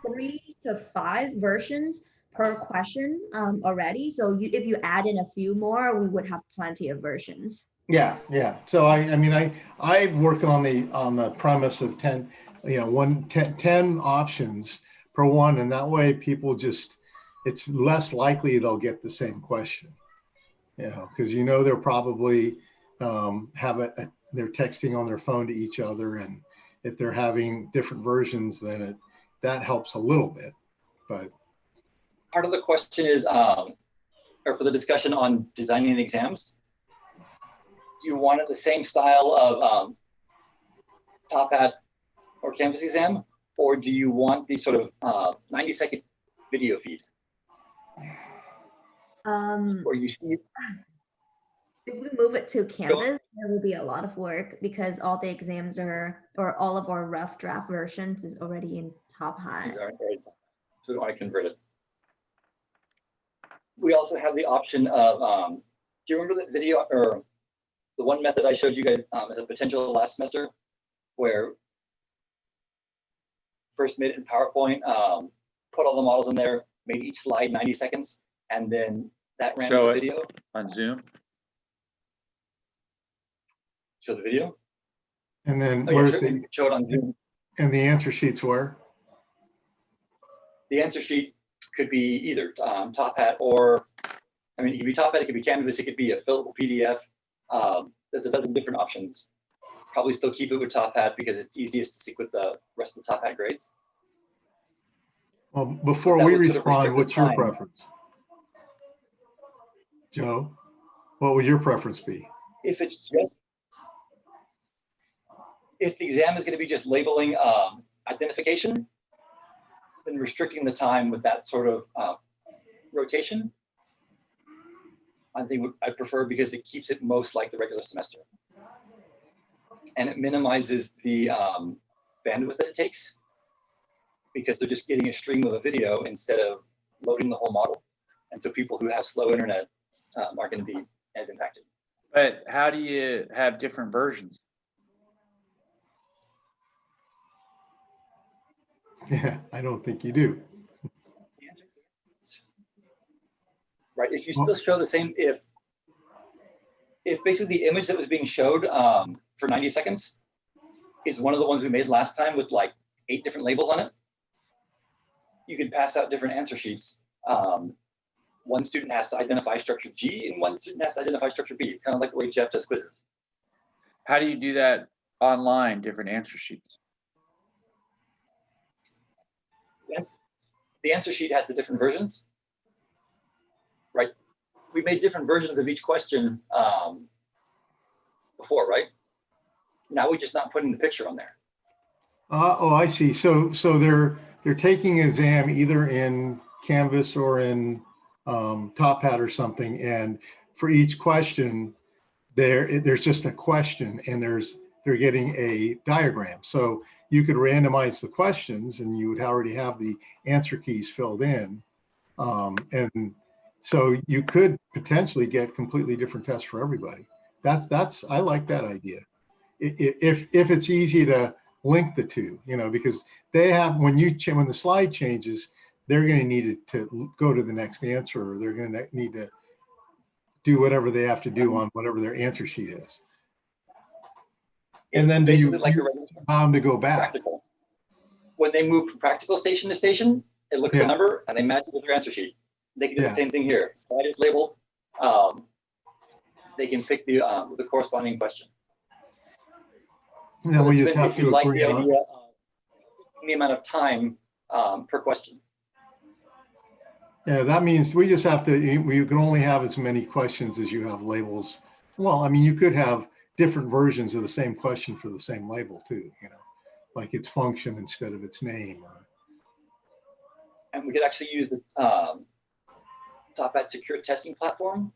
3 to 5 versions per question already. So if you add in a few more, we would have plenty of versions. Yeah, yeah. So I mean, I work on the premise of 10, 10 options per one, and that way people just, it's less likely they'll get the same question. Because they're probably have they're texting on their phone to each other, and if they're having different versions, then that helps a little bit. But Part of the question is, or for the discussion on designing exams, do you want it the same style of Top Hat or Canvas exam, or do you want the sort of 90-second video feed, Um, or you see? if we move it to Go. Canvas, there will be a lot of work because all the exams or all of our rough draft versions is already in Top Hat. So we don't want to convert it. We also have the option of, do you remember the video or the one method I showed you guys as a potential last semester, where first made it in PowerPoint, put all the models in there, made each slide 90 seconds, and then that ran as Show a it. video. On Zoom? Show the video. and then Oh, yeah, where's show it on Zoom. and the answer sheets where? The answer sheet could be either Top Hat or, I mean, it could be Top Hat, it could be Canvas, it could be a fillable PDF. There's a dozen different options. Probably still keep it with Top Hat because it's easiest to sync with the rest of the Top Hat grades. Well, before That we would sort of respond, restrict the what's your time. preference? Joe, what would your preference be? If it's just, if the exam is going to be just labeling identification, then restricting the time with that sort of rotation, I think I prefer, because it keeps it most like the regular semester. And it minimizes the bandwidth that it takes, because they're just getting a stream of a video instead of loading the whole model. And so people who have slow internet aren't going to be as impacted. But how do you have different versions? Yeah, I don't think you do. Right, if you still show the same, if basically the image that was being showed for 90 seconds is one of the ones we made last time with like 8 different labels on it, you could pass out different answer sheets. One student has to identify structure G and one student has to identify structure B. It's kind of like the way Jeff does quizzes. How do you do that online, different answer sheets? The answer sheet has the different versions, right? We made different versions of each question before, right? Now we're just not putting the picture on there. Oh, I see. So they're taking an exam either in Canvas or in Top Hat or something, and for each question, there's just a question, and they're getting a diagram. So you could randomize the questions, and you would already have the answer keys filled in, and so you could potentially get completely different tests for everybody. I like that idea. If it's easy to link the two, because they have, when the slide changes, they're going to need to go to the next answer, or they're going to need to do whatever they have to do on whatever their answer sheet is. And then do you allow them to go back? Practical. When they move from practical station to station, it looks at the number and they match it with their answer sheet. They can do the same thing here. Slide is labeled. They can pick the corresponding question. And then we just have to agree on the amount of time per question. Yeah, that means we just have to, you can only have as many questions as you have labels. Well, I mean, you could have different versions of the same question for the same label too, like its function instead of its name. And we could actually use the Top Hat secure testing platform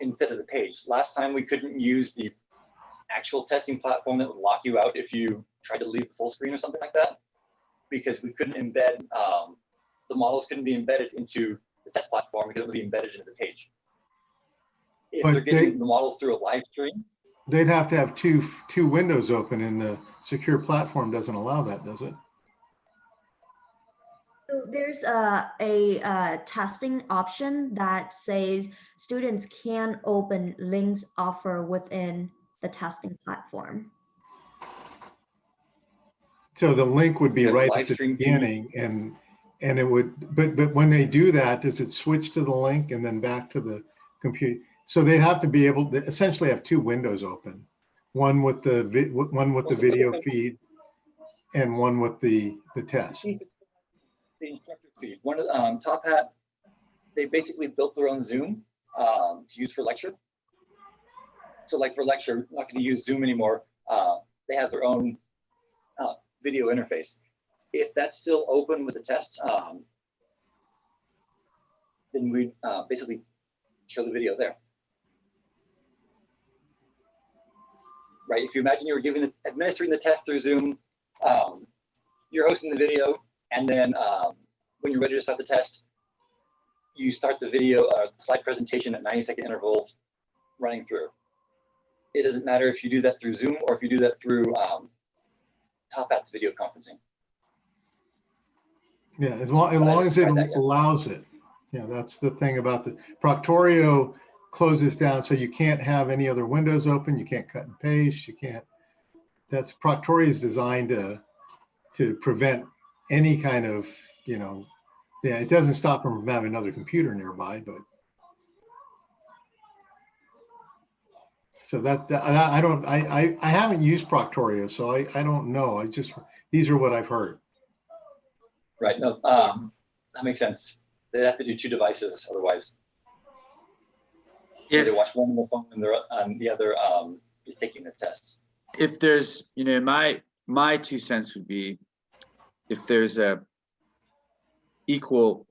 instead of the page. Last time we couldn't use the actual testing platform that would lock you out if you tried to leave the full screen or something like that, because we couldn't embed, the models couldn't be embedded into the test platform, it could only be embedded into the page. If they're getting the models through a live stream, they'd have to have two windows open, and the secure platform doesn't allow that, does it? So there's testing option that says students can open links offer within the testing platform. So the link would be You have right live at the stream feed. beginning, and it would, but when they do that, does it switch to the link and then back to the computer? So they'd have to be able to essentially have two windows open, one with the video feed and one with the test. The instructor feed. One of Top Hat, they basically built their own Zoom to use for lecture. So like for lecture, I'm not going to use Zoom anymore. They have their own video interface. If that's still open with the test, then we basically show the video there. Right. If you imagine you were administering the test through Zoom, you're hosting the video, and then when you're ready to start the test, you start the video slide presentation at 90-second intervals running through. It doesn't matter if you do that through Zoom or if you do that through Top Hat's video conferencing. Yeah, as long as it allows it. Yeah, that's the thing about the Proctorio closes down, so you can't have any other windows open. You can't cut and paste. You can't. That's Proctorio is designed to prevent any kind of, you know, yeah, it doesn't stop them from having another computer nearby, but so I haven't used Proctorio, so I don't know. These are what I've heard. Right. No, that makes sense. They'd have to do two devices otherwise. They watch one on the phone and the other is taking the test. If there's, you know, my 2 cents would be, if there's a equal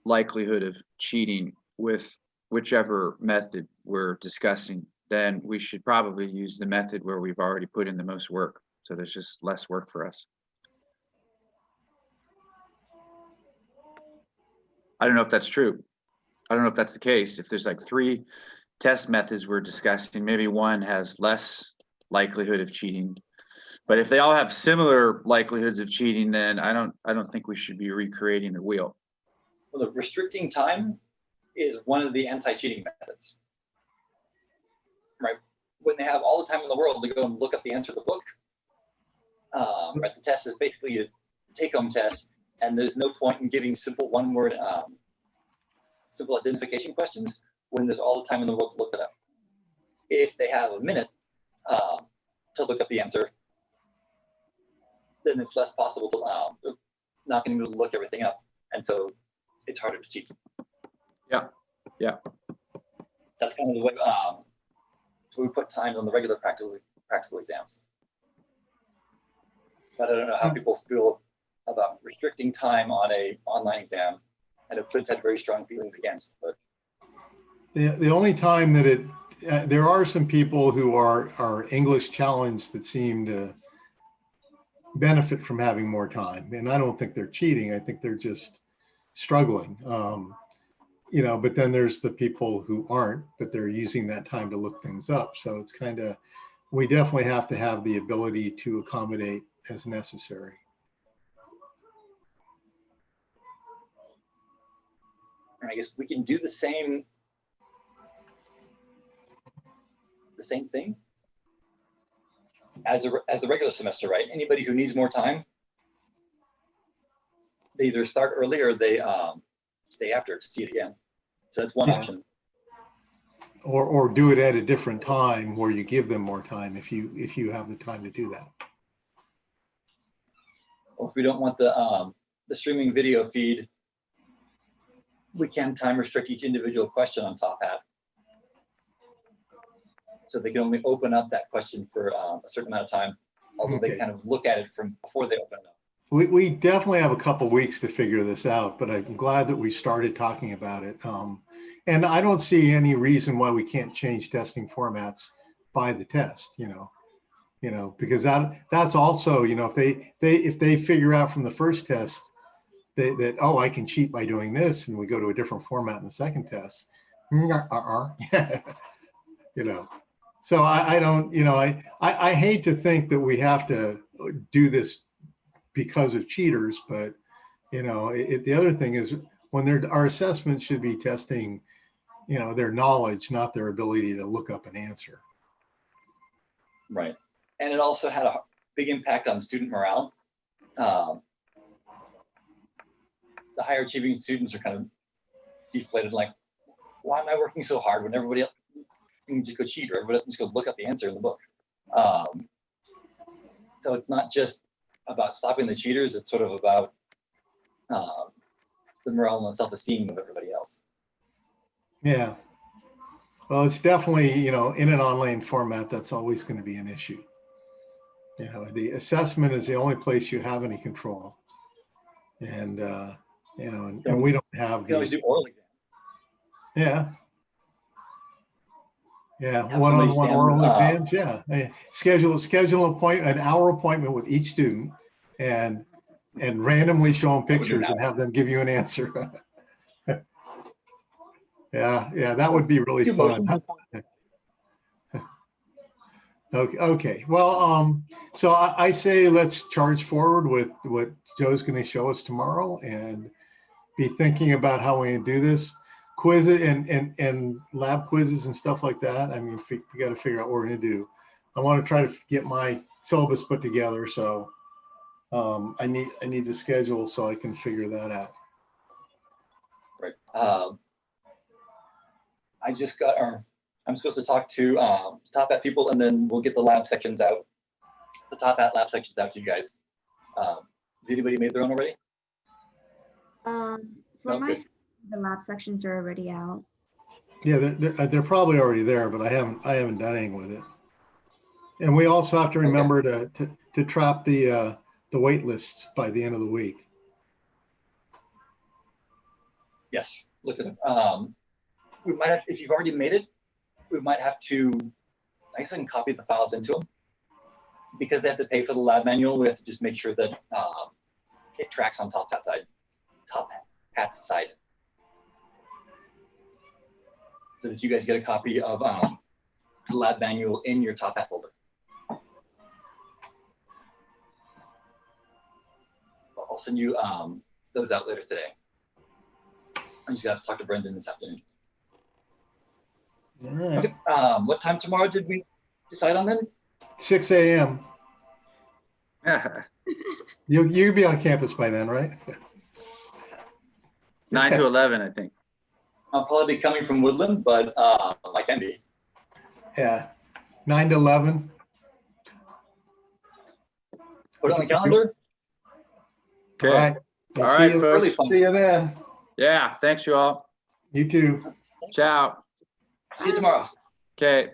likelihood of cheating with whichever method we're discussing, then we should probably use the method where we've already put in the most work. So there's just less work for us. I don't know if that's true. I don't know if that's the case. If there's like 3 test methods we're discussing, maybe one has less likelihood of cheating. But if they all have similar likelihoods of cheating, then I don't think we should be recreating the wheel. Well, the restricting time is one of the anti-cheating methods. Right? When they have all the time in the world to go and look up the answer to the book, right? The test is basically a take-home test, and there's no point in giving simple one-word, simple identification questions when there's all the time in the world to look it up. If they have a minute to look up the answer, then it's less possible to, they're not going to be able to look everything up. And so it's harder to cheat. Yeah, yeah. That's kind of the way so we put times on the regular practical exams. But I don't know how people feel about restricting time on a online exam. I know Clint's had very strong feelings against, but. The only time that there are some people who are English challenged that seem to benefit from having more time. And I don't think they're cheating. I think they're just struggling. You know, but then there's the people who aren't, but they're using that time to look things up. So it's kind of, we definitely have to have the ability to accommodate as necessary. I guess we can do the same thing as the regular semester, right? Anybody who needs more time, they either start early or they stay after to see it again. So that's one option. Or do it at a different time where you give them more time if you have the time to do that. Or if we don't want the streaming video feed, we can time restrict each individual question on Top Hat. So they can only open up that question for a certain amount of time, although they kind of look at it from before they open it up. We definitely have a couple weeks to figure this out, but I'm glad that we started talking about it. And I don't see any reason why we can't change testing formats by the test, you know, because that's also, you know, if they figure out from the first test that, oh, I can cheat by doing this, and we go to a different format in the second test, you know. So I don't, you know, I hate to think that we have to do this because of cheaters, but The other thing is when our assessment should be testing, their knowledge, not their ability to look up an answer. Right. And it also had a big impact on student morale. The higher achieving students are kind of deflated, like, why am I working so hard when everybody else can just go cheat, or everybody else can just go look up the answer in the book? So it's not just about stopping the cheaters, it's sort of about the morale and the self-esteem of everybody else. Yeah. Well, it's definitely, in an online format, that's always going to be an issue. The assessment is the only place you have any control. And, and we don't have You can always do oral exam. yeah. Yeah, Have somebody one-on-one stand, oral exams. Yeah, schedule an hour appointment with each student, and randomly show them pictures and have them give you an answer. Yeah, that would be really fun. Okay. Well, so I say let's charge forward with what Joe's going to show us tomorrow, and be thinking about how we do this. Quizzes and lab quizzes and stuff like that. I mean, we got to figure out what we're going to do. I want to try to get my syllabus put together, so I need the schedule so I can figure that out. Right. I'm supposed to talk to Top Hat people, and then we'll get the lab sections out. The Top Hat lab sections out to you guys. Has anybody made their own already? For my, the lab sections are already out. Yeah, they're probably already there, but I haven't done anything with it. And we also have to remember to trap the wait lists by the end of the week. Yes, look at them. We might have, if you've already made it, we might have to nice and copy the files into them, because they have to pay for the lab manual. We have to just make sure that it tracks on Top Hat's side, so that you guys get a copy of the lab manual in your Top Hat folder. I'll send you those out later today. I just got to talk to Brendan this afternoon. All right. Okay. What time tomorrow did we decide on then? 6 a.m. You'll be on campus by then, right? 9 to 11, I think. I'll probably be coming from Woodland, but I can be. Yeah, 9 to 11. Put it on the calendar. Okay. All right. All right, folks. Really fun. See you then. Yeah. Thanks, you all. You too. Ciao. See you tomorrow. Okay.